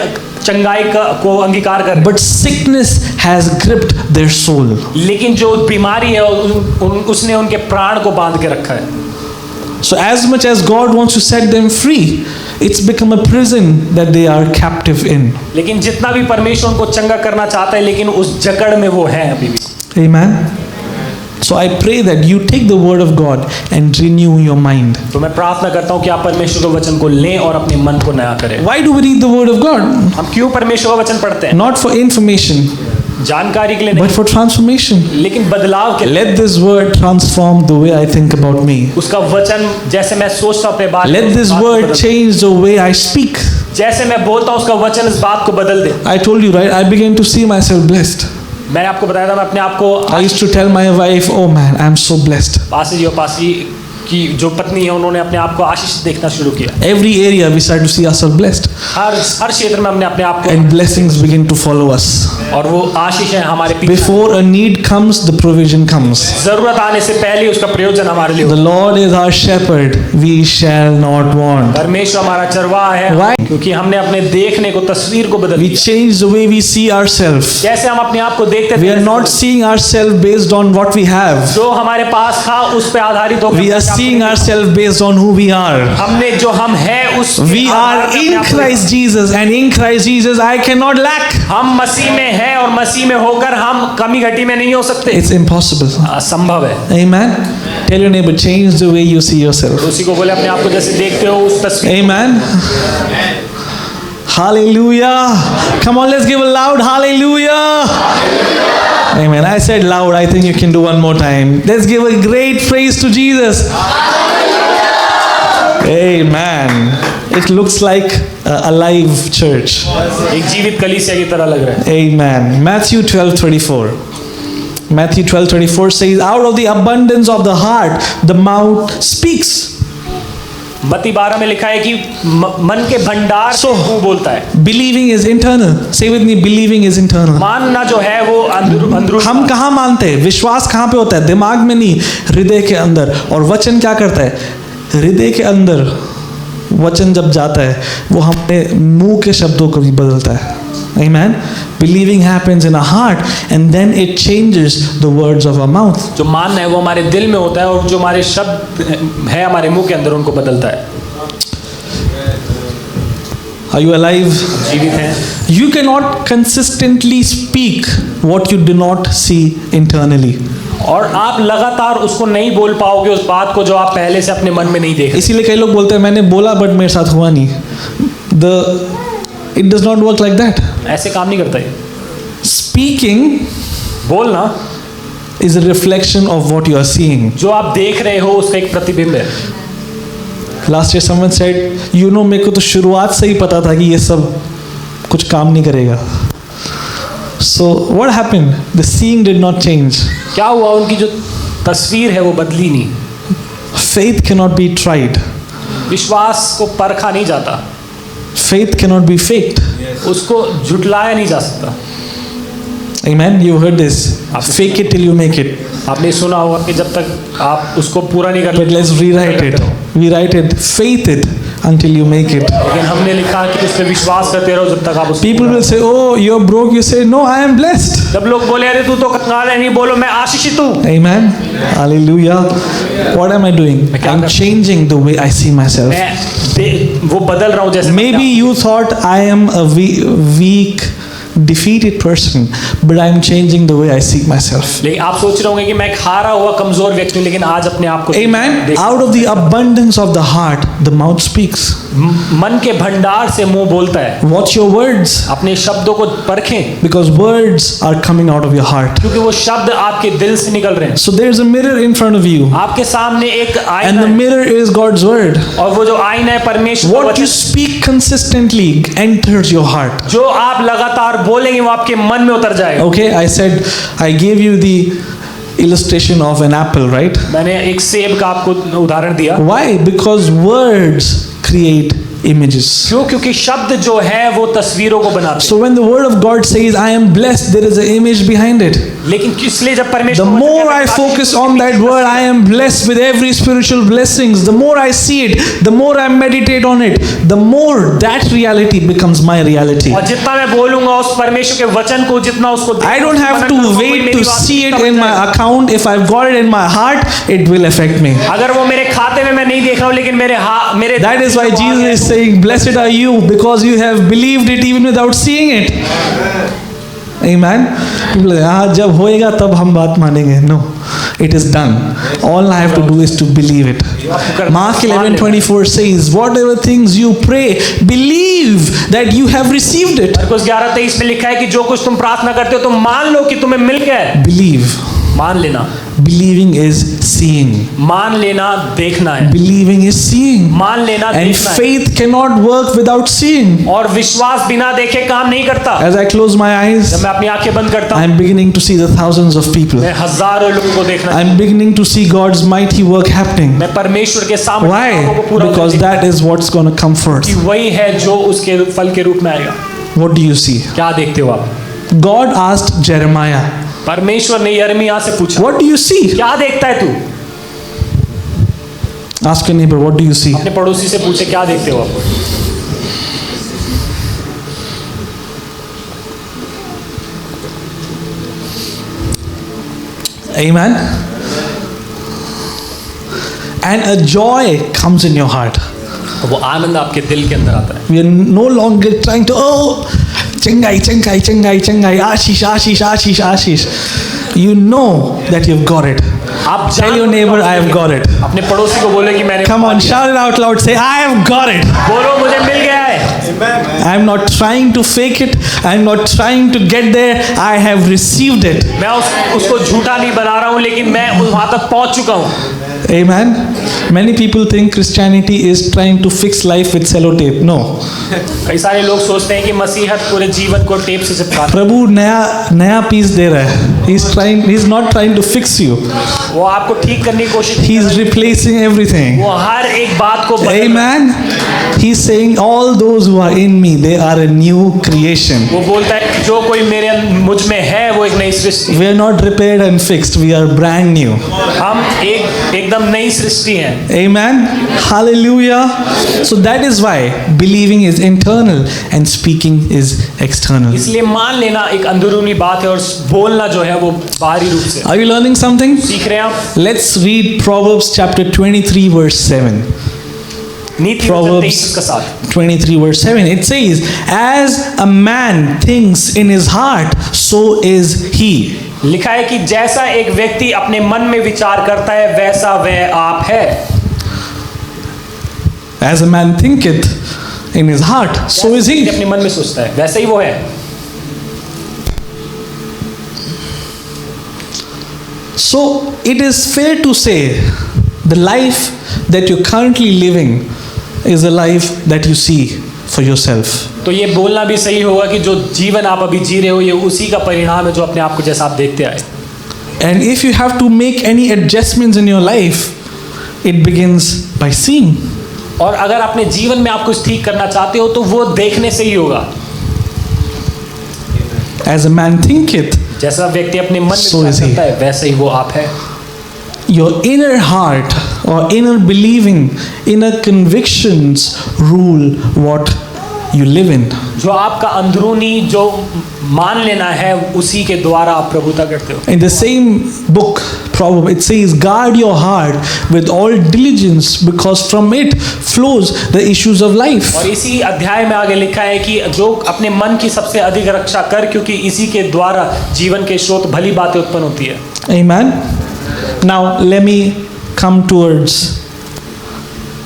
चंगाई को अंगीकार कर रहे हैं। But sickness has gripped their soul. लेकिन जो बीमारी है उसने उनके प्राण को बांध के रखा है। So as much as God wants to set them free, it's become a prison that they are captive in. लेकिन जितना भी परमेश्वर उनको चंगा करना चाहता है, लेकिन उस जकड़ में वो है अभी भी। Amen. So I pray that you take the word of God and renew your mind. तो मैं प्रार्थना करता हूँ कि आप परमेश्वर के वचन को लें और अपने मन को नया करें। Why do we read the word of God? हम क्यों परमेश्वर का वचन पढ़ते हैं? Not for information, जानकारी के लिए but नहीं, for transformation. लेकिन बदलाव के लिए। Let this word transform the way I think about me. उसका वचन जैसे मैं सोचता हूँ अपने बात को, Let this word change the way I speak. जैसे मैं बोलता हूँ उसका वचन इस बात को बदल दे। I told you, right? I began to see myself blessed. मैंने आपको बताया था, मैं अपने आप को I used to tell my wife, oh man, I'm so blessed. Pasi की जो पत्नी है उन्होंने अपने आप को आशीष देखना शुरू किया। Every area we start to see ourselves blessed. हर क्षेत्र में हमने अपने आप को, And blessings begin to follow us. और वो आशीष है हमारे पीछे। Before a need comes, the provision comes. जरूरत आने से पहले उसका प्रयोजन हमारे लिए। The Lord is our shepherd, we shall not want. परमेश्वर हमारा चरवाहा है। Why? क्योंकि हमने अपने देखने को, तस्वीर को बदल We दिया। change the way we see ourselves. कैसे हम अपने आप को देखते थे? We are not seeing ourselves based on what we have. जो हमारे पास था उस पे आधारित होकर We are seeing ourselves based on who we are. हमने जो हम हैं उस We are in Christ Jesus, and in Christ Jesus I cannot lack. हम मसीह में हैं और मसीह में होकर हम कमी घटी में नहीं हो सकते। It's impossible. असंभव है। Amen. Tell your neighbor, change the way you see yourself. उसी को बोले अपने आप को जैसे देखते हो उस तस्वीर। Amen. Hallelujah. Come on, let's give a loud hallelujah. Amen. I said loud. I think you can do one more time. Let's give a great praise to Jesus. Amen. It looks like a live church. एक जीवित कलीसिया की तरह लग रहा है। Amen. Matthew 12:34. Matthew 12:34 says, out of the abundance of the heart, the mouth speaks. मत्ती 12 में लिखा है कि मन के भंडार से मुंह बोलता है। Believing is internal. Say with me, believing is internal. मानना जो है वो अंदरूनी। हम कहाँ मानते हैं? विश्वास कहाँ पे होता है? दिमाग में नहीं, हृदय के अंदर। और वचन क्या करता है? हृदय के अंदर वचन जब जाता है वो हमारे मुंह के शब्दों को भी बदलता है। Amen. Believing happens in our heart and then it changes the words of our mouth. जो मानना है वो हमारे दिल में होता है और जो हमारे शब्द है हमारे मुंह के अंदर उनको बदलता है। Are you alive? जीवित हैं। You cannot consistently speak what you do not see internally. और आप लगातार उसको नहीं बोल पाओगे उस बात को जो आप पहले से अपने मन में नहीं देख। इसीलिए कई लोग बोलते हैं मैंने बोला बट मेरे साथ हुआ नहीं। It does not work like that. ऐसे काम नहीं करता है। Speaking बोलना is a reflection of what you are seeing. जो आप देख रहे हो उसका एक प्रतिबिंब है। Last year someone said, you know, मेरे को तो शुरुआत से ही पता था कि ये सब कुछ काम नहीं करेगा. So what happened? The seeing did not change. क्या हुआ? उनकी जो तस्वीर है वो बदली नहीं. Faith cannot be tried. विश्वास को परखा नहीं जाता. Faith cannot be faked. उसको झुटलाया नहीं जा सकता. Amen. You heard this. Fake it till you make it. आपने सुना होगा कि जब तक आप उसको पूरा नहीं कर But let's rewrite it. We write it. Faith it until you make it. लेकिन हमने लिखा कि उस पे विश्वास करते रहो जब तक आप उसको. People will say, "Oh, you're broke." You say, "No, I am blessed." जब लोग बोले अरे तू तो कंगाल है, नहीं बोलो मैं आशीषित हूँ. Amen. Hallelujah. What am I doing? I'm changing the way I see myself. मैं वो बदल रहा हूँ जैसे. Maybe you thought I am a weak, defeated person, but I'm changing the way I see myself. लेकिन आप सोच रहे होंगे कि मैं एक हारा हुआ कमजोर व्यक्ति हूँ, लेकिन आज अपने आप को. Amen. Out of the abundance of the heart, the mouth speaks. मन के भंडार से मुंह बोलता है. Watch your words. अपने शब्दों को परखें. Because words are coming out of your heart. क्योंकि वो शब्द आपके दिल से निकल रहे हैं. So there's a mirror in front of you. आपके सामने एक आईना. And the mirror is God's word. और वो जो आईना है परमेश्वर. What you speak consistently enters your heart. जो आप लगातार बोलेंगे वो आपके मन में उतर जाएगा. Okay, I gave you the illustration of an apple, right? मैंने एक सेब का आपको उदाहरण दिया. Why? Because words create images. क्यों? क्योंकि शब्द जो है वो तस्वीरों को बनाते हैं. So when the word of God says I am blessed, there is an image behind it. लेकिन इसलिए जब परमेश्वर The more I focus on that word, I am blessed with every spiritual blessings. The more I see it, the more I meditate on it, the more that reality becomes my reality. और जितना मैं बोलूँगा उस परमेश्वर के वचन को, जितना उसको I don't have to wait to see it in my account. If I've got it in my heart, it will affect me. अगर वो मेरे खाते में मैं नहीं देख रहा हूँ, लेकिन मेरे That is why Jesus is saying, "Blessed are you because you have believed it even without seeing it." Amen. People say, "हाँ, जब होएगा तब हम बात मानेंगे." No, it is done. All I have to do is to believe it. Mark 11:24 says, "Whatever things you pray, believe that you have received it." Marcus 11:23 में लिखा है कि जो कुछ तुम प्रार्थना करते हो तो मान लो कि तुम्हें मिल गया है. Believe. मान लेना. Believing is seeing. मान लेना देखना है. Believing is seeing. मान लेना And देखना है. faith cannot work without seeing. और विश्वास बिना देखे काम नहीं करता. As I close my eyes, जब मैं अपनी आंखें बंद करता I हूँ, am beginning to see the thousands of people. मैं हजारों लोगों को देखना. I am beginning to see God's mighty work happening. मैं परमेश्वर के सामने Why? Because that is what's going to come forth. कि वही है जो उसके फल के रूप में आएगा. What do you see? क्या देखते हो आप? God asked Jeremiah, परमेश्वर ने यिर्मयाह से पूछा, "What do you see?" क्या देखता है तू? Ask your neighbor, "What do you see?" अपने पड़ोसी से पूछे, क्या देखते हो आप? Amen. And a joy comes in your heart. वो आनंद आपके दिल के अंदर आता है. We are no longer trying to, Chengai, Ashish. You know that you've got it. आप Tell your neighbor, "I have got it." अपने पड़ोसी को बोले कि मैंने. Come on, shout it out loud. Say, "I have got it." बोलो मुझे मिल गया है. I'm not trying to fake it. I'm not trying to get there. I have received it. मैं उसको झूठा नहीं बना रहा हूँ, लेकिन मैं वहाँ तक पहुँच चुका हूँ. Amen. Many people think Christianity is trying to fix life with sellotape. No. कई सारे लोग सोचते हैं कि मसीहत पूरे जीवन को टेप से चिपका. प्रभु नया पीस दे रहा है. He's not trying to fix you. वो आपको ठीक करने की कोशिश. He's replacing everything. वो हर एक बात को. Amen. He's saying, "All those who are in me, they are a new creation." वो बोलता है जो कोई मुझ में है वो एक नई सृष्टि. We are not repaired and fixed. We are brand new. हम एकदम नई सृष्टि हैं. Amen. Hallelujah. So that is why believing is internal and speaking is external. इसलिए मान लेना एक अंदरूनी बात है और बोलना जो है वो बाहरी रूप से. Are you learning something? सीख रहे हैं आप? Let's read Proverbs chapter 23 verse 7. Proverbs 23 verse 7. It says, "As a man thinks in his heart, so is he." लिखा है कि जैसा एक व्यक्ति अपने मन में विचार करता है वैसा वह आप है. As a man thinketh in his heart, so is he. अपने मन में सोचता है वैसा ही वो है. So it is fair to say the life that you're currently living is a life that you see for yourself. तो ये बोलना भी सही होगा कि जो जीवन आप अभी जी रहे हो ये उसी का परिणाम है जो अपने आप को जैसा आप देखते आए. And if you have to make any adjustments in your life, it begins by seeing. और अगर अपने जीवन में आप कुछ ठीक करना चाहते हो तो वो देखने से ही होगा. As a man thinketh, जैसा व्यक्ति अपने मन में so विचार is he. करता है वैसे ही वो आप है. Your inner heart or inner believing, inner convictions rule what you live in. जो आपका अंदरूनी जो मान लेना है उसी के द्वारा आप प्रभुता करते हो. In the same book, Proverbs, it says, guard your heart with all diligence because from it flows the issues of life. और इसी अध्याय में आगे लिखा है कि जो अपने मन की सबसे अधिक रक्षा कर क्योंकि इसी के द्वारा जीवन के स्रोत भली बातें उत्पन्न होती है. Amen. Now let me come towards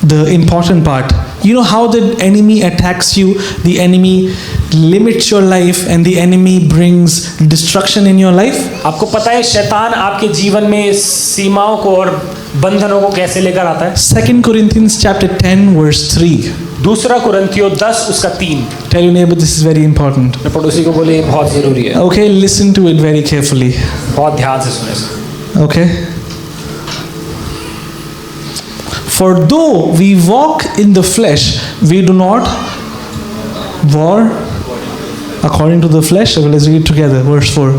the important part. You know how the enemy attacks you, the enemy limits your life and the enemy brings destruction in your life. आपको पता है शैतान आपके जीवन में सीमाओं को और बंधनों को कैसे लेकर आता है. 2 Corinthians chapter 10 verse 3. दूसरा कुरिन्थियों 10 उसका 3. Tell your neighbor this is very important. अपने पड़ोसी को बोले ये बहुत जरूरी है. Okay, listen to it very carefully. बहुत ध्यान से सुने. Okay. For though we walk in the flesh, we do not war according to the flesh. Let's read together. Verse 4.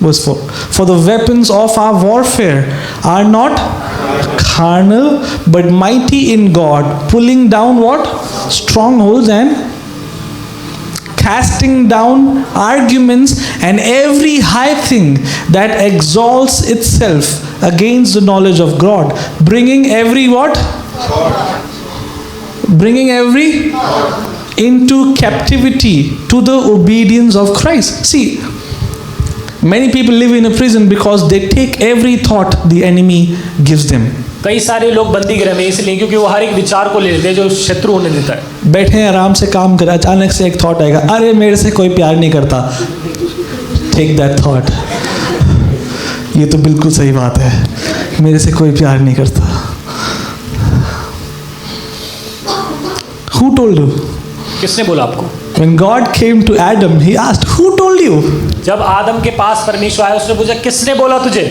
Verse 4. For the weapons of our warfare are not carnal, but mighty in God, pulling down what? Strongholds and casting down arguments and every high thing that exalts itself against the knowledge of God, bringing every what? Bringing every into captivity to the obedience of Christ. See, many people live in a prison because they take every thought the enemy gives them. कई सारे लोग बंदी गृह में इसलिए क्योंकि वो हर एक विचार को ले लेते हैं जो शत्रु उन्हें देता है. बैठे हैं आराम से काम कर, अचानक से एक थॉट आएगा, अरे मेरे से कोई प्यार नहीं करता. Take that thought. ये तो बिल्कुल सही बात है, मेरे से कोई प्यार नहीं करता. Who told you? किसने बोला आपको? When God came to Adam, he asked, who told you? जब आदम के पास परमेश्वर आया उसने पूछा किसने बोला तुझे?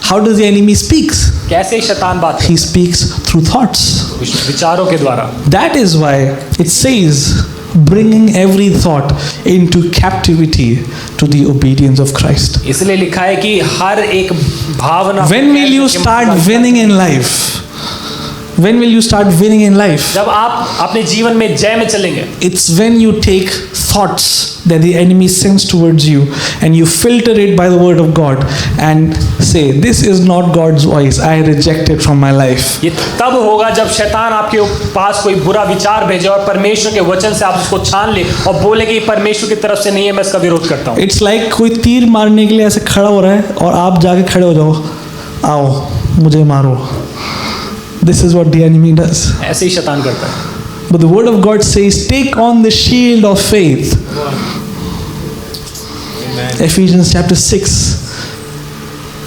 How does the enemy speaks? कैसे शैतान बात He speaks through thoughts. विचारों के द्वारा. That is why it says, bringing every thought into captivity to the obedience of Christ. इसलिए लिखा है कि हर एक भावना. When will you start winning in life? When will you start winning in life? जब आप अपने जीवन में जय में चलेंगे. It's when you take thoughts that the enemy sends towards you and you filter it by the word of God and say, this is not God's voice, I reject it from my life. ये तब होगा जब शैतान आपके पास कोई बुरा विचार भेजे और परमेश्वर के वचन से आप उसको छान ले और बोले कि परमेश्वर की तरफ से नहीं है, मैं इसका विरोध करता हूँ. It's like कोई तीर मारने के लिए ऐसे खड़ा हो रहा है और आप जाके खड़े हो जाओ, आओ मुझे मारो. This is what the enemy does. ऐसे ही शैतान करता है. But the word of God says, take on the shield of faith. Amen. Ephesians chapter 6.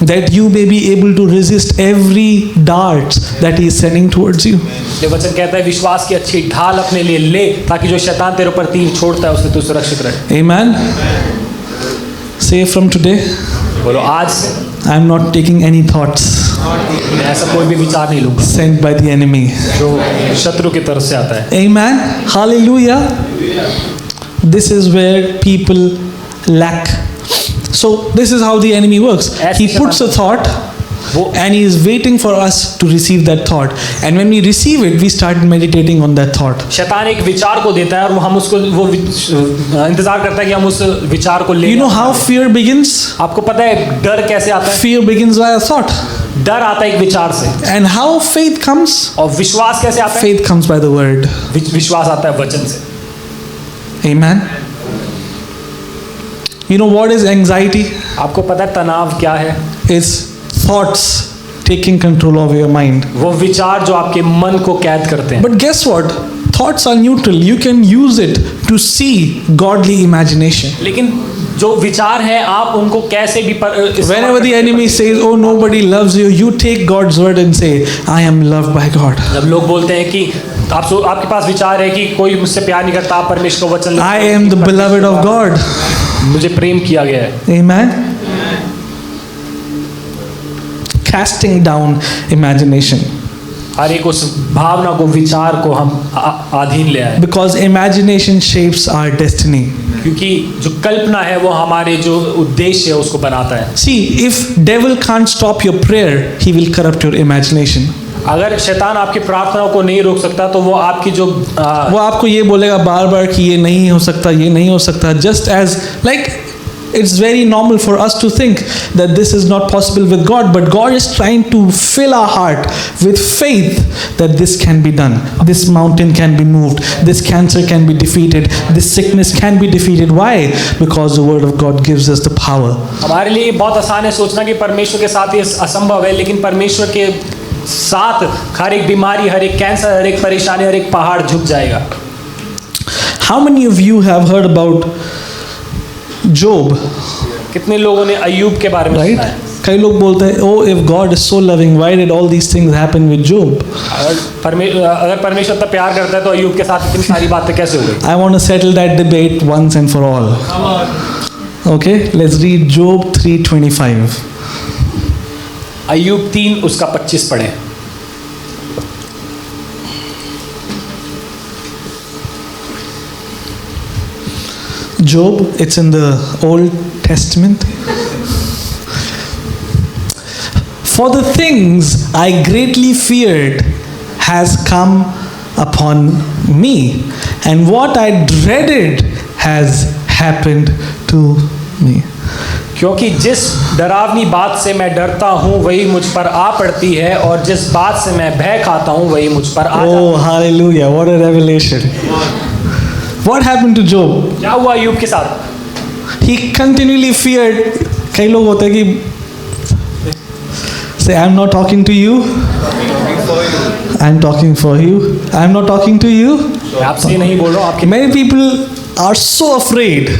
That you may be able to resist every dart that he is sending towards you. ये वचन कहता है विश्वास की अच्छी ढाल अपने लिए ले ताकि जो शैतान तेरे ऊपर तीर छोड़ता है उससे तू सुरक्षित रहे. Amen. Say from today, बोलो आज से I am not taking any thoughts मैं ऐसा कोई भी विचार नहीं लूंगा sent by the enemy. जो शत्रु की तरफ से आता है. Amen. Hallelujah. This is where people lack. So this is how the enemy works. He puts a thought and he is waiting for us to receive that thought. And when we receive it, we start meditating on that thought. शैतान एक विचार को देता है और हम उसको वो इंतजार करता है कि हम उस विचार को ले. You know how fear begins? आपको पता है डर कैसे आता है? Fear begins by a thought. डर आता है एक विचार से. And how faith comes? और विश्वास कैसे आता है? Faith comes by the word. विश्वास आता है वचन से. Amen. You know what is anxiety? आपको पता है तनाव क्या है? It's thoughts taking control of your mind. वो विचार जो आपके मन को कैद करते हैं. But guess what? Thoughts are neutral. You can use it to see godly imagination. लेकिन जो विचार है आप उनको कैसे भी Whenever the enemy says, "Oh, nobody loves you," you take God's word and say, "I am loved by God." जब लोग बोलते हैं कि आपके पास विचार है कि कोई मुझसे प्यार नहीं करता, आप परमेश्वर को वचन I am the beloved of God. मुझे प्रेम किया गया है। Amen. Casting down imagination. हर एक उस भावना को, विचार को हम अधीन ले आए। Because imagination shapes our destiny. क्योंकि जो कल्पना है वो हमारे जो उद्देश्य है उसको बनाता है। See, if devil can't stop your prayer, he will corrupt your imagination. अगर शैतान आपकी प्रार्थनाओं को नहीं रोक सकता तो वो आपकी जो वो आपको ये बोलेगा बार बार कि ये नहीं हो सकता, ये नहीं हो सकता. Just as like it's very normal for us to think that this is not possible with God, but God is trying to fill our heart with faith that this can be done. This mountain can be moved. This cancer can be defeated. This sickness can be defeated. Why? Because the word of God gives us the power. हमारे लिए बहुत आसान है सोचना कि परमेश्वर के साथ ये असंभव है, लेकिन परमेश्वर के साथ हर एक बीमारी, हर एक कैंसर, हर एक परेशानी, हर एक पहाड़ झुक जाएगा। How many of you have heard about Job? कितने लोगों ने अय्यूब के बारे में सुना है? कई लोग बोलते हैं, oh, if God is so loving, why did all these things happen with Job? अगर परमेश्वर इतना प्यार करता है तो अय्यूब के साथ इतनी सारी बातें कैसे हो गई? I want to settle that debate once and for all. Okay, let's read Job 3:25. अय्यूब 3 उसका 25 पढ़े। Job, it's in the Old Testament. For the things I greatly feared has come upon me, and what I dreaded has happened to me. क्योंकि जिस डरावनी बात से मैं डरता हूँ वही मुझ पर आ पड़ती है, और जिस बात से मैं भय खाता हूँ वही मुझ पर आ जाती है। Oh, hallelujah! What a revelation! What happened to Job? क्या हुआ अय्यूब के साथ? He continually feared. कई लोग होते हैं कि say, I'm not talking to you. I'm talking for you. I'm not talking to you. आपसे नहीं बोल रहा हूँ, आपके। Many people are so afraid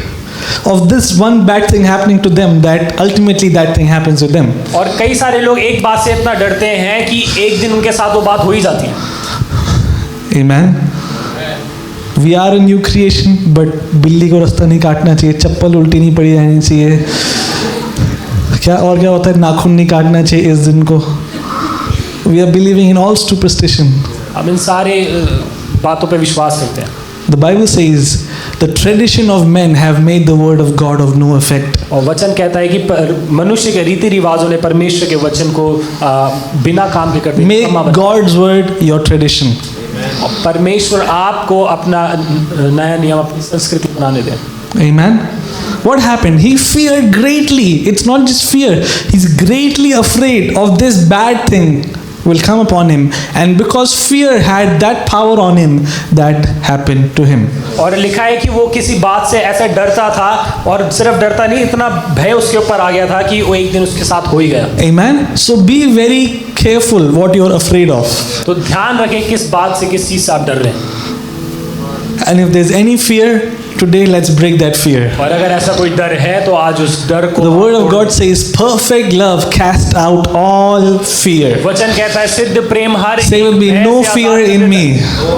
of this one bad thing happening to them that ultimately that thing happens with them. और कई सारे लोग एक बात से इतना डरते हैं कि एक दिन उनके साथ वो बात हो ही जाती है। Amen. We are a new creation, but बिल्ली को रास्ता नहीं काटना चाहिए, चप्पल उल्टी नहीं पड़ी रहनी चाहिए, क्या और क्या होता है, नाखून नहीं काटना चाहिए इस दिन को. We are believing in all superstition. हम इन सारे बातों पे विश्वास करते हैं। The Bible says the tradition of men have made the word of God of no effect. और वचन कहता है कि मनुष्य के रीति रिवाजों ने परमेश्वर के वचन को बिना काम के कर दिया। Make God's word your tradition. और परमेश्वर आपको अपना नया नियम, अपनी संस्कृति बनाने दें। Amen. What happened? He feared greatly. It's not just fear. He's greatly afraid of this bad thing will come upon him, and because fear had that power on him, that happened to him. और लिखा है कि वो किसी बात से ऐसा डरता था, और सिर्फ डरता नहीं, इतना भय उसके ऊपर आ गया था कि वो एक दिन उसके साथ हो ही गया। Amen. So be very careful what you are afraid of. तो ध्यान रखें किस बात से, किस चीज से आप डर रहे हैं। And if there's any fear, today let's break that fear. और अगर ऐसा कोई डर है तो आज उस डर को, The word of God says perfect love cast out all fear. वचन कहता है सिद्ध प्रेम हर Say with me, no fear in me.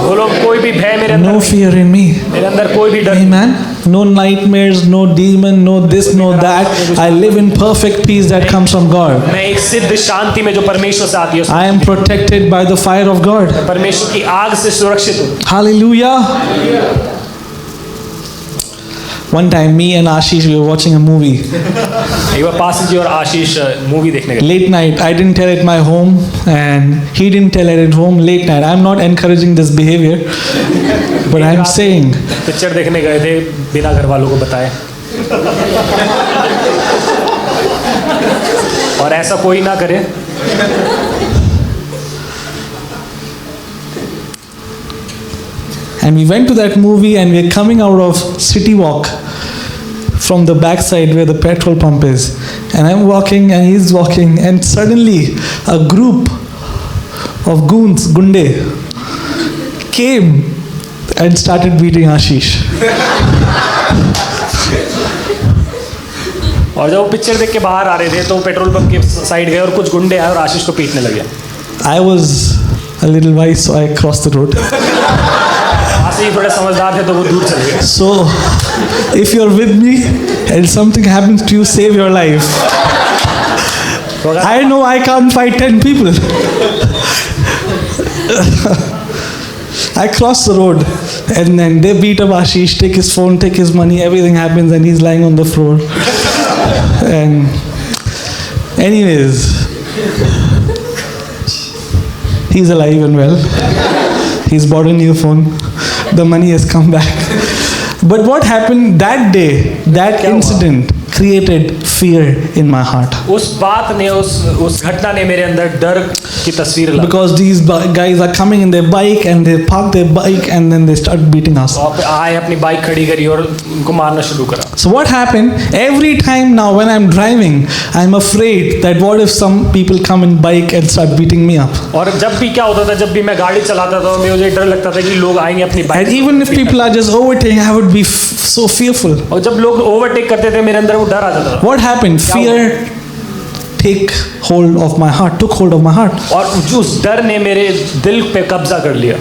बोलो कोई भी भय मेरे अंदर No नहीं, fear in me. मेरे अंदर कोई भी डर नहीं। Amen. No nightmares, no demon, no this, no that. I live in perfect peace that comes from God. मैं एक सिद्ध शांति में जो परमेश्वर से आती है, I am protected by the fire of God. परमेश्वर की आग से सुरक्षित हूँ। Hallelujah. One time, me and Ashish, we were watching a movie. एक बार पासिल जी और आशीष मूवी देखने गए। Late night. I didn't tell at my home, and he didn't tell at home. Late night. I'm not encouraging this behavior, but I'm saying. Picture देखने गए थे बिना घर वालों को बताए, और ऐसा कोई ना करे। And we went to that movie, and we're coming out of City Walk from the backside where the petrol pump is. And I'm walking, and he's walking, and suddenly a group of goons, gunde, came and started beating Ashish. और जब वो picture देख के बाहर आ रहे थे तो petrol pump के साइड गए और कुछ गुंडे आए और आशीष को पीटने लगे. I was a little wise, so I crossed the road. आशीष थोड़े समझदार थे तो वो दूर चले गए. So, if you're with me and something happens to you, save your life. I know I can't fight 10 people. I crossed the road and then they beat up Ashish, take his phone, take his money, everything happens and he's lying on the floor. And anyways, he's alive and well. He's bought a new phone. The money has come back. But what happened that day, that incident created fear in my heart. उस बात ने उस घटना ने मेरे अंदर डर की तस्वीर ला. Because these guys are coming in their bike and they park their bike and then they start beating us. आए अपनी बाइक खड़ी करी और उनको मारना शुरू करा. So what happened? Every time now when I'm driving, I'm afraid that what if some people come in bike and start beating me up. और जब भी क्या होता था, जब भी मैं गाड़ी चलाता था मुझे डर लगता था कि लोग आएंगे अपनी bike. And even if people are just overtaking, I would be so fearful. और जब लोग ओवरटेक करते थे मेरे अंदर वो डर आ जाता था. What happened? Fear took hold of my heart. और उस डर ने मेरे दिल पे कब्जा कर लिया.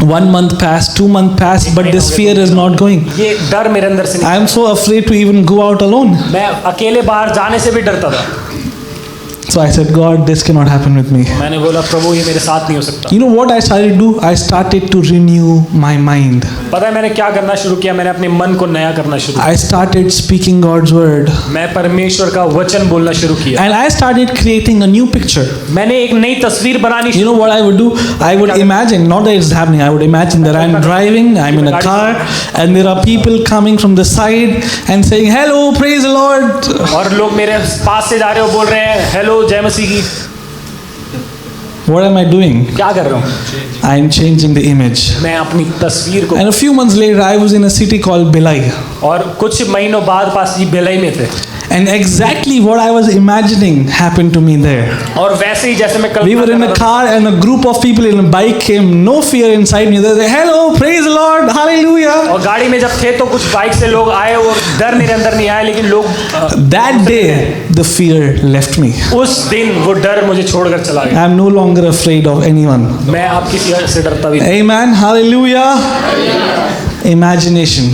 1 month passed, 2 months passed, but this fear is not going. ये डर मेरे अंदर से I am so afraid to even go out alone. मैं अकेले बाहर जाने से भी डरता था. So I said, God, this cannot happen with me. मैंने बोला प्रभु ये मेरे साथ नहीं हो सकता. You know what I started to do? I started to renew my mind. पता है मैंने क्या करना शुरू किया? मैंने अपने मन को नया करना शुरू किया. I started speaking God's word. मैं परमेश्वर का वचन बोलना शुरू किया. And I started creating a new picture. मैंने एक नई तस्वीर बनानी. You know what I would do? I would imagine, not that it's happening, I would imagine that I'm driving, I'm in a car, and there are people coming from the side and saying, hello, praise the Lord. और लोग मेरे पास से जा रहे हो बोल रहे हैं हेलो जय मसीह की. What am I doing? क्या कर रहा हूँ? I am changing the image. मैं अपनी तस्वीर को. And a few months later, I was in a city called Belai. और कुछ महीनों बाद पास जी बेलाई में थे. And exactly what I was imagining happened to me there. और वैसे ही जैसे मैं We were in a car and a group of people in a bike came. No fear inside me. They said, "Hello, praise the Lord, hallelujah." और गाड़ी में जब थे तो कुछ बाइक से लोग आए और डर मेरे अंदर नहीं आया लेकिन लोग. That day, the fear left me. उस दिन वो डर मुझे छोड़कर चला गया. I am no longer afraid of anyone. मैं अब किसी से डरता भी नहीं. Amen, hallelujah. Imagination.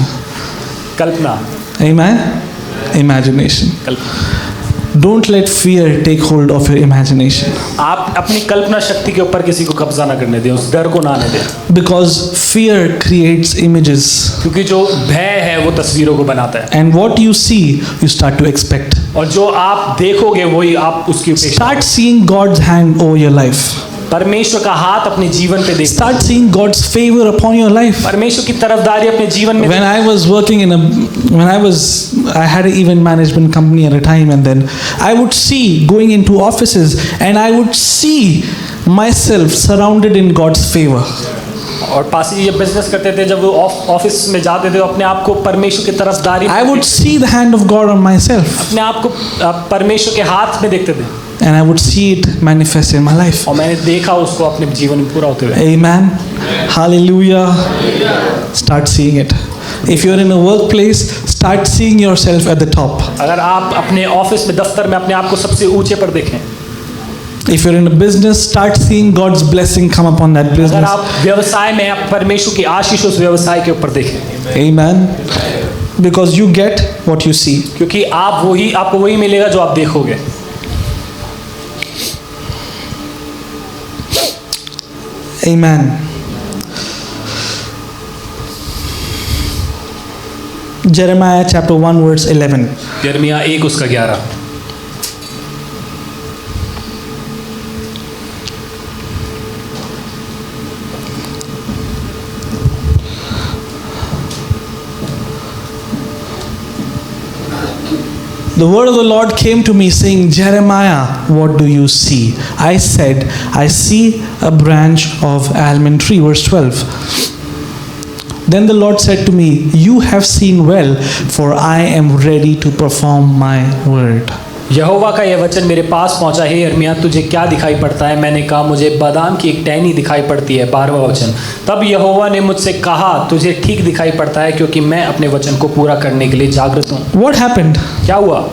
Kalpana. Amen. Imagination. Don't let fear take hold of your imagination. आप अपनी कल्पना शक्ति के ऊपर किसी को कब्जा ना करने दें, उस डर को ना आने दें. Because fear creates images. क्योंकि जो भय है वो तस्वीरों को बनाता है. And what you see, you start to expect. और जो आप देखोगे वही आप उसकी अपेक्षा. Start seeing God's hand over your life. परमेश्वर का हाथ अपने जीवन पे देखना. Start seeing God's favor upon your life. परमेश्वर की तरफदारी अपने जीवन में. When I was working I had an event management company at a time, and then I would see going into offices, and I would see myself surrounded in God's favor. और पासी जी जब business करते थे, जब वो office में जाते थे तो अपने आप को परमेश्वर की तरफदारी. I would see the hand of God on myself. अपने आप को परमेश्वर के हाथ में देखते थे. And I would see it manifest in my life. और मैंने देखा उसको अपने जीवन में पूरा होते हुए. Amen. Hallelujah. Start seeing it. If you're in a workplace, start seeing yourself at the top. अगर आप अपने ऑफिस में दफ्तर में अपने आप को सबसे ऊंचे पर देखें. If you're in a business, start seeing God's blessing come upon that business. अगर आप व्यवसाय में आप परमेश्वर की आशीष उस व्यवसाय के ऊपर देखें. Amen. Because you get what you see. क्योंकि आपको वही मिलेगा जो आप देखोगे. Amen. Jeremiah chapter 1 verse 11. यिर्मयाह 1 उसका 11. The word of the Lord came to me saying, Jeremiah, what do you see? I said, I see a branch of almond tree. Verse 12. Then the Lord said to me, you have seen well, for I am ready to perform my word. यहोवा का यह वचन मेरे पास पहुंचा, हे यिर्मयाह तुझे क्या दिखाई पड़ता है? मैंने कहा मुझे बादाम की एक टहनी दिखाई पड़ती है। 12वां वचन, तब यहोवा ने मुझसे कहा तुझे ठीक दिखाई पड़ता है क्योंकि मैं अपने वचन को पूरा करने के लिए जागृत हूँ। What happened? क्या हुआ?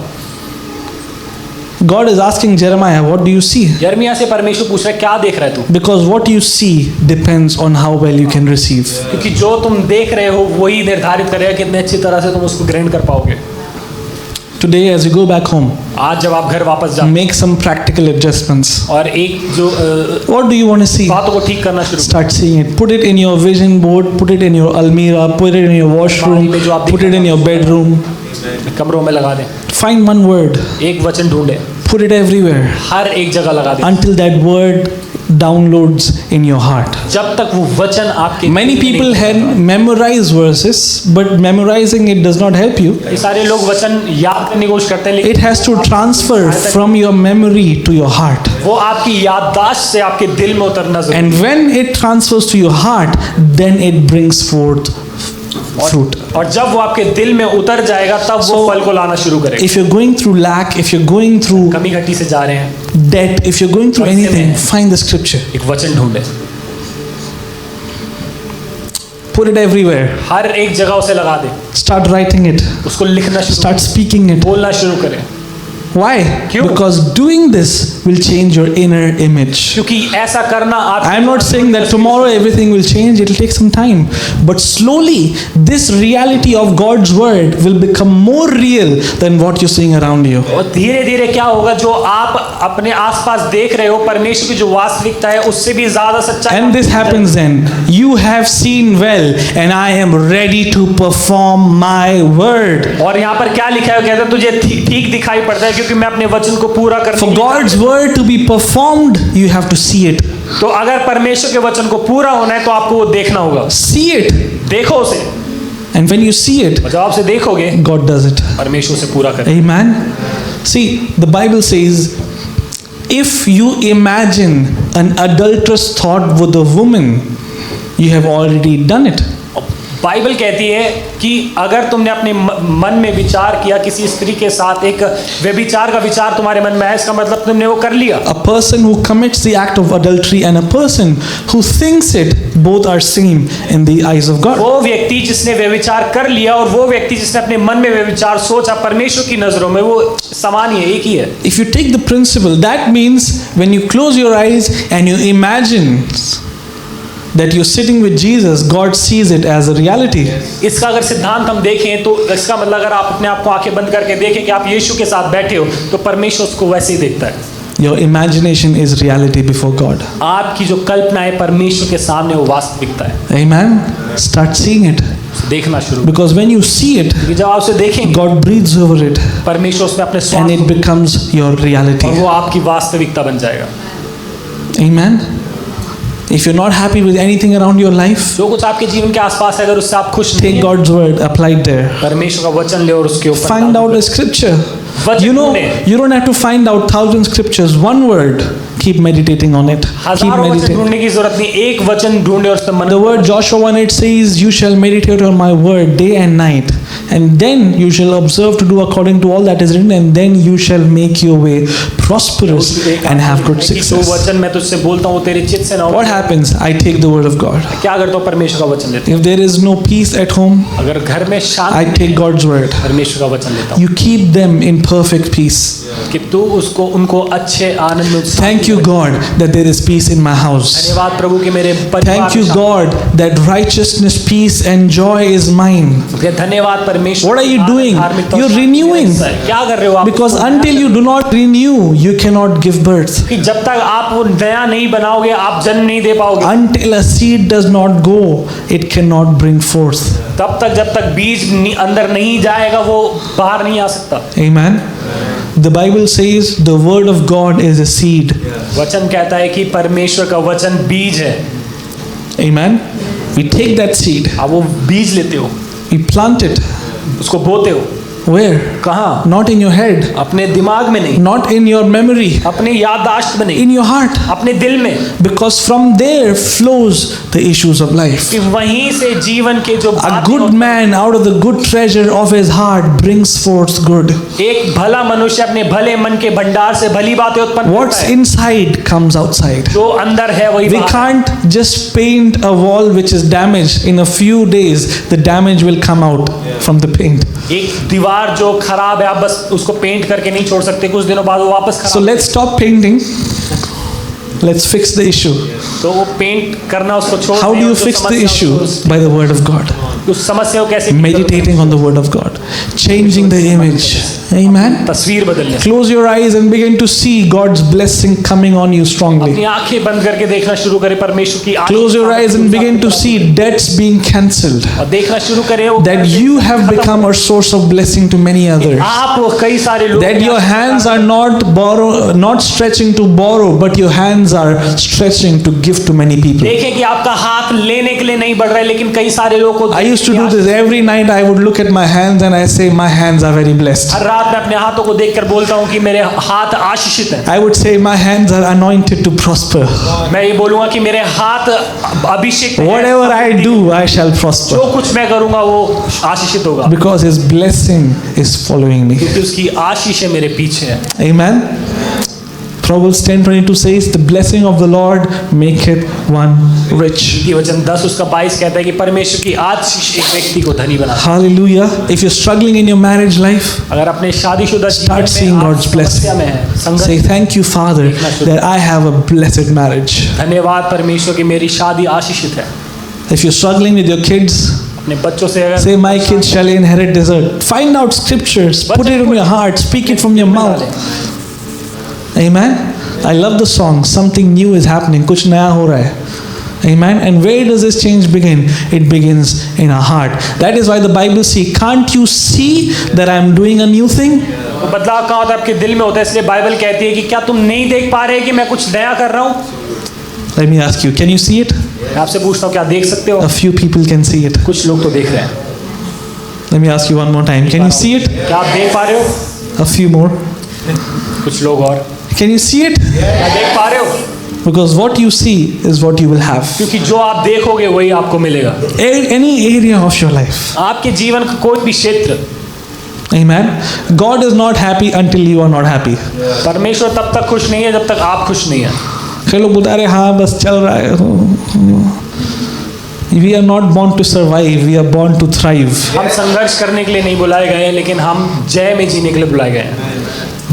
God is asking Jeremiah, what do you see? यिर्मयाह से परमेश्वर पूछ रहा है क्या देख रहा है तू? Because what you see depends on how well you can receive. क्योंकि जो तुम देख रहे हो वही निर्धारित करेगा कितने अच्छी तरह से तुम उसको ग्रहण कर पाओगे। Today, as you go back home, आज जब आप घर वापस जाओ, make some practical adjustments. और एक जो What do you want to see? बातों को ठीक करना शुरू Start seeing it. Put it in your vision board. Put it in your almirah. Put it in your washroom. Put it in your bedroom. कमरों में लगा दें। Find one word. एक वचन ढूंढे, Put it everywhere हर एक जगह लगा दें until that word downloads in your heart. जब तक वो वचन आपके Many people had memorized verses, but memorizing it does not help you. कई सारे लोग वचन याद करने की कोशिश करते हैं, It लेकिन has to transfer from your memory to your heart. वो आपकी याददाश्त से आपके दिल में उतरना जरूरी And when it transfers to your heart, then it brings forth fruit. और जब वो आपके दिल में उतर जाएगा तब वो फल को लाना शुरू करेगा। If you're going through lack, if you're going through कमी घटी से जा रहे हैं, debt, if you're going through anything, find the scripture. एक वचन ढूंढे, Put it everywhere. हर एक जगह उसे लगा दे, Start writing it. उसको लिखना शुरू Start speaking it. बोलना शुरू करें। Why? क्यों? Because doing this will change your inner image. क्योंकि ऐसा करना आप I'm not saying that tomorrow everything will change, it will take some time. But slowly, this reality of God's word will become more real than what you're seeing around you. और धीरे धीरे क्या होगा, जो आप अपने आसपास देख रहे हो परमेश्वर की जो वास्तविकता है उससे भी ज्यादा सच्चा है। And this happens then. You have seen well, and I am ready to perform my word. और यहाँ पर क्या लिखा है, कहता है तुझे ठीक दिखाई पड़ता है क्योंकि मैं अपने वचन को पूरा करने For के लिए God's word to be performed, you have to see it. तो अगर परमेश्वर के वचन को पूरा होना है तो आपको वो देखना होगा। See it. देखो उसे, And when you see it, और जब आप उसे देखोगे God does it. परमेश्वर उसे पूरा करे। Amen. See, the Bible says, if you imagine an adulterous thought with a woman, you have already done it. Bible कहती है कि अगर तुमने अपने मन में विचार किया किसी स्त्री के साथ, एक व्यभिचार का विचार तुम्हारे मन में है, इसका मतलब तुमने वो कर लिया। A person who commits the act of adultery and a person who thinks it, both are same in the eyes of God. वो व्यक्ति जिसने व्यभिचार कर लिया और वो व्यक्ति जिसने अपने मन में व्यभिचार सोचा, परमेश्वर की नजरों में वो समान ही है, एक ही है। If you take the principle, that means when you close your eyes and you imagine that you're sitting with Jesus, God sees it as a reality. इसका अगर सिद्धांत हम देखें तो इसका मतलब अगर आप अपने आप को आंखें बंद करके देखें कि आप यीशु के साथ बैठे हो तो परमेश्वर उसको वैसे ही देखता है। Your imagination is reality before God. आपकी जो कल्पना है परमेश्वर के सामने वो वास्तविकता है। Amen. Start seeing it. देखना शुरू, Because when you see it, जब आप उसे देखेंगे God breathes over it परमेश्वर उसमें अपने and स्वास्थ्य it becomes your reality. और वो आपकी वास्तविकता बन जाएगा। Amen. If you're not happy with anything around your life, जो कुछ आपके जीवन के आसपास है अगर उससे आप खुश नहीं take हैं, God's word, apply it there. परमेश्वर का वचन ले और उसके ऊपर Find out a scripture. You know, you don't have to find out 1,000 scriptures. One word. Keep meditating on it. Keep हजारों वचन meditating. ढूंढने की जरूरत नहीं, एक वचन ढूंढे और उस पर मन। The word Joshua 1:8 says, "You shall meditate on my word day and night, and then you shall observe to do according to all that is written, and then you shall make your way prosperous and have good तो success." वचन मैं तुझसे बोलता हूँ तेरे चित्त से ना हो। What happens? I take the word of God. क्या करता हूँ, परमेश्वर का वचन लेता If there is no peace at home, हूँ। अगर घर में I Shanti, take God's word. परमेश्वर का वचन लेता हूँ You keep them in perfect peace. कि तू उसको उनको अच्छे आनंद में उत्साह Thank you, God, that there is peace in my house. धन्यवाद प्रभु कि मेरे परिवार Thank you, में शांति God, that righteousness, peace, and joy is mine. है। धन्यवाद परमेश्वर। What are you doing? धार्मिकता You're और शांति renewing. है। क्या कर रहे हो आप? Because until you do not renew, you cannot give birth. कि जब तक आप वो नया नहीं बनाओगे आप जन्म नहीं दे पाओगे। Until a seed does not go, it cannot bring forth. तब तक जब तक बीज अंदर नहीं जाएगा वो बाहर नहीं आ सकता। Amen. The Bible says the word of God is a seed. वचन कहता है कि परमेश्वर का वचन बीज है। Amen. We take that seed, आप वो बीज लेते हो, we plant it, उसको बोते हो, Where? कहाँ? Not in your head, अपने दिमाग में नहीं, not in your memory, अपनी याददाश्त में नहीं, in your heart. अपने दिल में, Because from there flows the issues of life. कि वहीं से जीवन के जो A good man out of the good treasure of his heart brings forth good. एक भला मनुष्य अपने भले मन के भंडार से भली बातें उत्पन्न करता What's है। inside comes outside. जो अंदर है वही We बाहर। can't just paint a wall which is damaged. In a few days, the damage will come out from the paint. एक दीवार जो खराब है आप बस उसको पेंट करके नहीं छोड़ सकते, कुछ दिनों बाद वो वापस So खराब। let's stop painting. Let's fix the issue. तो वो पेंट करना उसको छोड़ How दें do you और जो fix the समस्या issue? उसको- By the word of God. उस समस्या को कैसे ठीक करोगे? Meditating on the word of God. Changing the image. Amen. तस्वीर बदलने। Close your eyes and begin to see God's blessing coming on you strongly. अपनी आंखें बंद करके देखना शुरू करें परमेश्वर की आशीष। Close your eyes and begin to see debts being cancelled. और देखना शुरू करें वो That you have become a source of blessing to many others. आप वो कई सारे लोग That your hands are not stretching to borrow, but your hands are stretching to give to many people. देखें कि आपका हाथ लेने के लिए नहीं बढ़ रहा है लेकिन कई सारे लोगों को I used to do this every night. I would look at my hands and I say, my hands are very blessed. हर रात मैं अपने हाथों को देखकर बोलता हूँ कि मेरे हाथ आशीषित हैं। I would say, my hands are anointed to prosper. मैं ये बोलूँगा कि मेरे हाथ अभिषेक हैं। Whatever I do, I shall prosper. जो कुछ मैं करूँगा वो आशीषित होगा Because His blessing is following me. क्योंकि उसकी आशीष मेरे पीछे है। Amen. Proverbs 10:22 says, the blessing of the Lord maketh one rich. ये वचन 10 उसका 22 कहता है कि परमेश्वर की आशीष एक व्यक्ति को धनी बनाता है। Hallelujah. If you're struggling in your marriage life, अगर अपने शादीशुदा जीवन start seeing में आप God's blessing. समस्या में हैं, संघर्ष Say, thank you, Father, that I have a blessed marriage. धन्यवाद परमेश्वर की मेरी शादी आशीषित है। If you're struggling with your kids, अपने बच्चों से अगर say, my kids shall inherit desert. Find out scriptures, put it in your heart, speak it from your mouth. Amen. I love the song. Something new is happening. कुछ नया हो रहा है. Amen. And where does this change begin? It begins in our heart. That is why the Bible says, can't you see that I am doing a new thing? तो बदलाव कहाँ होता है? आपके दिल में होता है। इसलिए बाइबल कहती है कि क्या तुम नहीं देख पा रहे कि मैं कुछ नया कर रहा हूँ? Let me ask you, can you see it? मैं आपसे पूछता हूँ क्या देख सकते हो? A few people can see it. कुछ लोग तो देख रहे हैं। Let me ask you one more time. Can you see it? क्या आप देख पा रहे हो? A few more. कुछ लोग और Can you see it? क्या देख पा रहे हो? Because what you see is what you will have. क्योंकि जो आप देखोगे वही आपको मिलेगा। Any area of your life. आपके जीवन का कोई भी क्षेत्र। Amen. God is not happy until you are not happy. परमेश्वर तब तक खुश नहीं है जब तक आप खुश नहीं है। कई लोग बता रहे हाँ बस चल रहा है. We are not born to survive. We are born to thrive. हम संघर्ष करने के लिए नहीं बुलाए गए हैं लेकिन हम जय में जीने के लिए बुलाए गए हैं।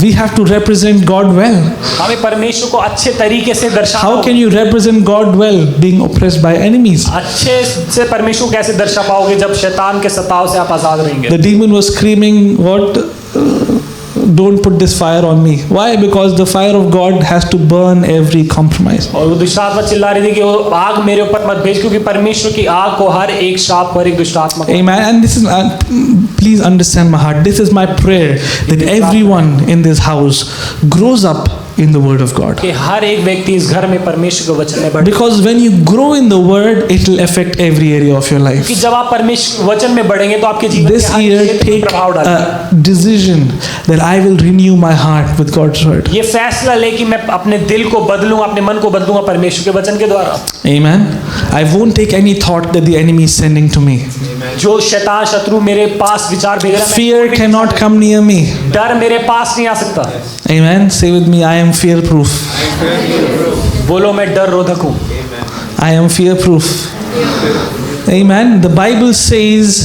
We have to represent God well. हमें परमेश्वर को अच्छे तरीके से दर्शाना How can you represent God well being oppressed by enemies? अच्छे से परमेश्वर को कैसे दर्शा पाओगे जब शैतान के सताव से आप आजाद रहेंगे? The demon was screaming, what? Don't put this fire on me. Why? Because the fire of God has to burn every compromise. और वो दुष्ट आत्मा चिल्ला रही थी कि वो आग मेरे ऊपर मत भेज क्योंकि परमेश्वर की आग को हर एक श्राप पर एक दुष्ट आत्मा को। Amen. And this is, please understand my heart. This is my prayer that everyone in this house grows up in the Word of God. कि हर एक व्यक्ति इस घर में परमेश्वर के वचन में बढ़े। Because when you grow in the Word, it will affect every area of your life. कि जब आप परमेश्वर वचन में बढ़ेंगे तो आपके जीवन This के हर year, क्षेत्र में take प्रभाव डालेगा। a decision that I will renew my heart with God's Word. ये फैसला ले कि मैं अपने दिल को बदलूंगा, अपने मन को बदलूंगा परमेश्वर के वचन के द्वारा। Amen. I won't take any thought that the enemy is sending to me. जो शैतान शत्रु मेरे पास विचार भेज रहा है, Fear cannot come near me. डर मेरे पास नहीं आ सकता। Amen. Say with me, I am fear proof. बोलो मैं डर रोधक हूँ। I am fear proof. Amen. The Bible says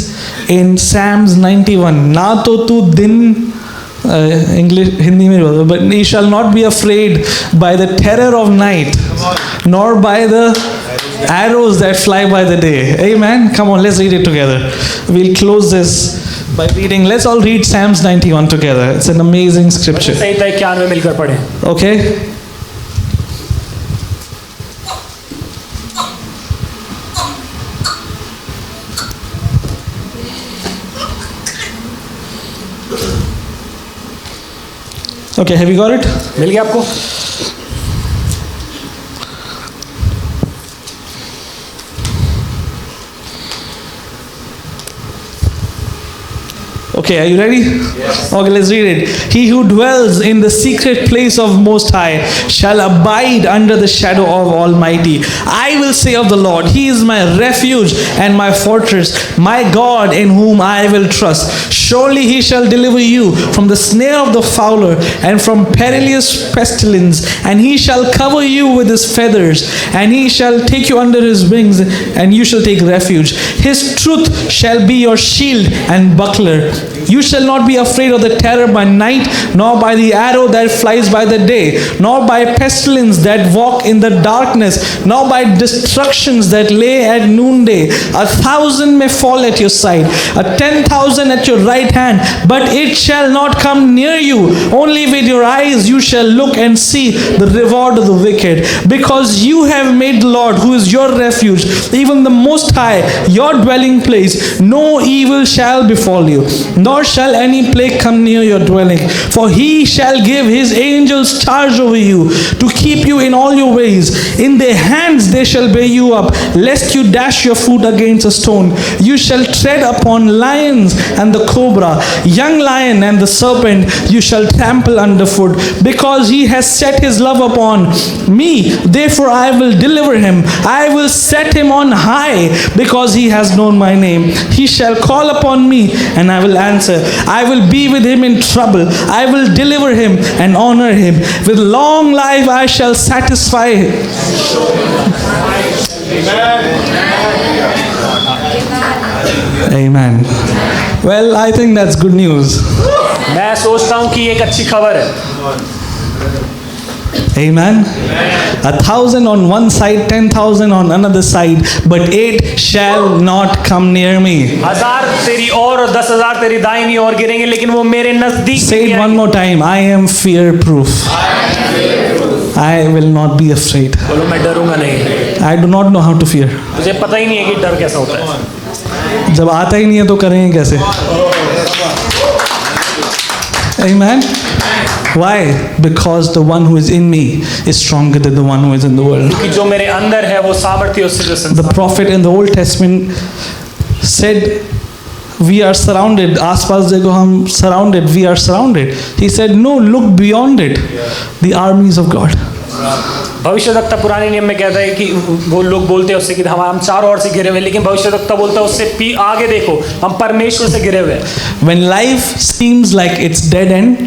in Psalms 91, ना तो तू दिन English हिंदी में बोलो, but ye shall not be afraid by the terror of night, nor by the arrows that fly by the day. Amen. Come on, let's read it together. We'll close this by reading. Let's all read Psalms 91 together. It's an amazing scripture. संहिता 91 मिलकर पढ़ें। Okay. Okay, have you got it? मिल गया आपको? Okay, are you ready? Yes. Okay, let's read it. He who dwells in the secret place of Most High shall abide under the shadow of Almighty. I will say of the Lord, He is my refuge and my fortress, my God in whom I will trust. Surely He shall deliver you from the snare of the fowler and from perilous pestilence, and He shall cover you with His feathers, and He shall take you under His wings, and you shall take refuge. His truth shall be your shield and buckler. You shall not be afraid of the terror by night, nor by the arrow that flies by the day, nor by pestilence that walk in the darkness, nor by destructions that lay at noonday. 1,000 may fall at your side, 10,000 at your right hand, but it shall not come near you. Only with your eyes you shall look and see the reward of the wicked. Because you have made the Lord, who is your refuge, even the Most High, your dwelling place, no evil shall befall you, nor shall any plague come near your dwelling. For He shall give His angels charge over you, to keep you in all your ways. In their hands they shall bear you up, lest you dash your foot against a stone. You shall tread upon lions and the cobra, young lion and the serpent you shall trample underfoot. Because He has set His love upon me, therefore I will deliver him. I will set him on high, because he has known my name. He shall call upon me, and I will answer. I will be with him in trouble. I will deliver him and honor him. With long life I shall satisfy him. Amen. Well, I think that's good news. मैं सोचता हूँ कि एक अच्छी खबर है. Amen. 1,000 on one side, 10,000 on another side, but it shall not come near me. 1,000 तेरी और 10,000 तेरी दाहिनी ओर गिरेंगे, लेकिन वो मेरे नजदीक. Say it one more time. I am fear proof. I will not be afraid. बोलो मैं डरूंगा नहीं. I do not know how to fear. मुझे पता ही नहीं है कि डर कैसा होता है. जब आता ही नहीं है तो करेंगे कैसे? Amen. Why? Because the one who is in me is stronger than the one who is in the world. क्योंकि जो मेरे अंदर है वो सामर्थ्य उससे जो संसार. The prophet in the Old Testament said, we are surrounded. आसपास देखो हम surrounded. We are surrounded. He said, no, look beyond it. The armies of God. भविष्यवक्ता पुराने नियम में कहता है कि वो लोग बोलते हैं उससे कि हम चारों ओर से घिरे हुए हैं, लेकिन भविष्यवक्ता बोलता है उससे आगे देखो, हम परमेश्वर से घिरे हुए हैं. When life seems like it's dead end,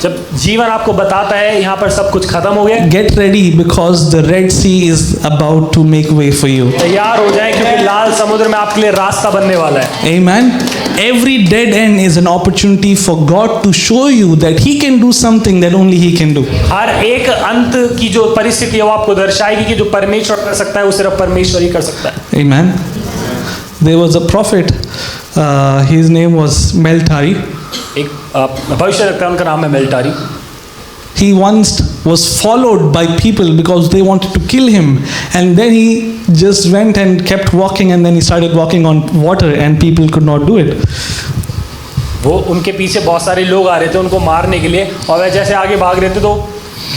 जब जीवन आपको बताता है यहाँ पर सब कुछ खत्म हो गया, get ready, because the Red Sea is about to make way for you. तैयार हो जाएं, क्योंकि लाल समुद्र में आपके लिए रास्ता बनने वाला है. Amen. Every dead end is an opportunity for God to show you that He can do something that only He can do. हर एक अंत की जो परिस्थिति है वो आपको दर्शाएगी कि जो परमेश्वर कर सकता है वो सिर्फ परमेश्वर ही कर सकता है. Amen. There was a prophet. His name was Meltari. एक भविष्यवक्ता, उनका नाम है मेल्टारी. He once was followed by people because they wanted to kill him, and then he just went and kept walking, and then he started walking on water, and people could not do it. वो उनके पीछे बहुत सारे लोग आ रहे थे उनको मारने के लिए, और वह जैसे आगे भाग रहे थे तो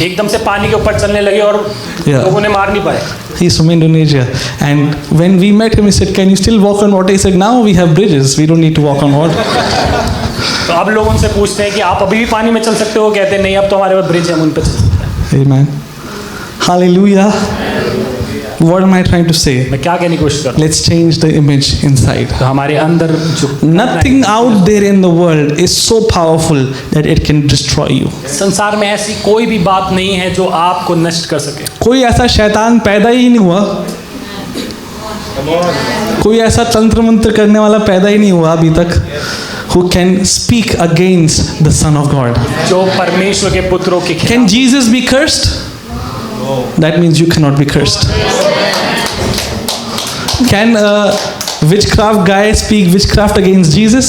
एकदम से पानी के ऊपर चलने लगे और लोगों ने मार नहीं पाए. He's from Indonesia, and when we met him, he said, "Can you still walk on water?" He said, "Now we have bridges. We don't need to walk on water." तो अब लोग उनसे पूछते हैं कि आप अभी भी पानी में चल सकते हो, कहते हैं नहीं, अब तो हमारे पास ब्रिज है, हम उन पे चल सकते हैं. Amen. Hallelujah. What am I trying to say? मैं क्या कहने की कोशिश कर रहा हूँ? Let's change the image inside. तो हमारे अंदर जो Nothing out there in the world is so powerful that it can destroy you. संसार में ऐसी कोई भी बात नहीं है जो आपको नष्ट कर सके. कोई ऐसा शैतान पैदा ही नहीं हुआ, कोई ऐसा तंत्र मंत्र करने वाला पैदा ही नहीं हुआ अभी तक, who can speak against the Son of God. जो परमेश्वर के पुत्रों के खिलाफ. Can Jesus be cursed? That means you cannot be cursed. Can a witchcraft guy speak witchcraft against Jesus?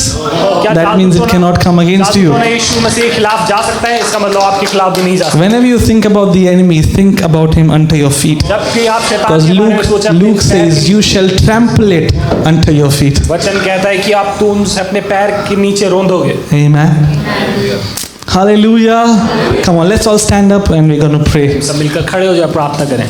That means it cannot come against you. यीशु मसीह के खिलाफ जा सकता है, इसका मतलब आपके खिलाफ भी नहीं जा सकता. Whenever you think about the enemy, think about him under your feet. जबकि आप शैतान Because के बारे में सोचें, Luke says, "You shall trample it under your feet." वचन कहता है कि आप तो उनसे अपने पैर के नीचे रोंदोगे. Amen. Hallelujah. Come on, let's all stand up and we're going to pray. सब मिलकर खड़े हो जाए, प्रार्थना करें.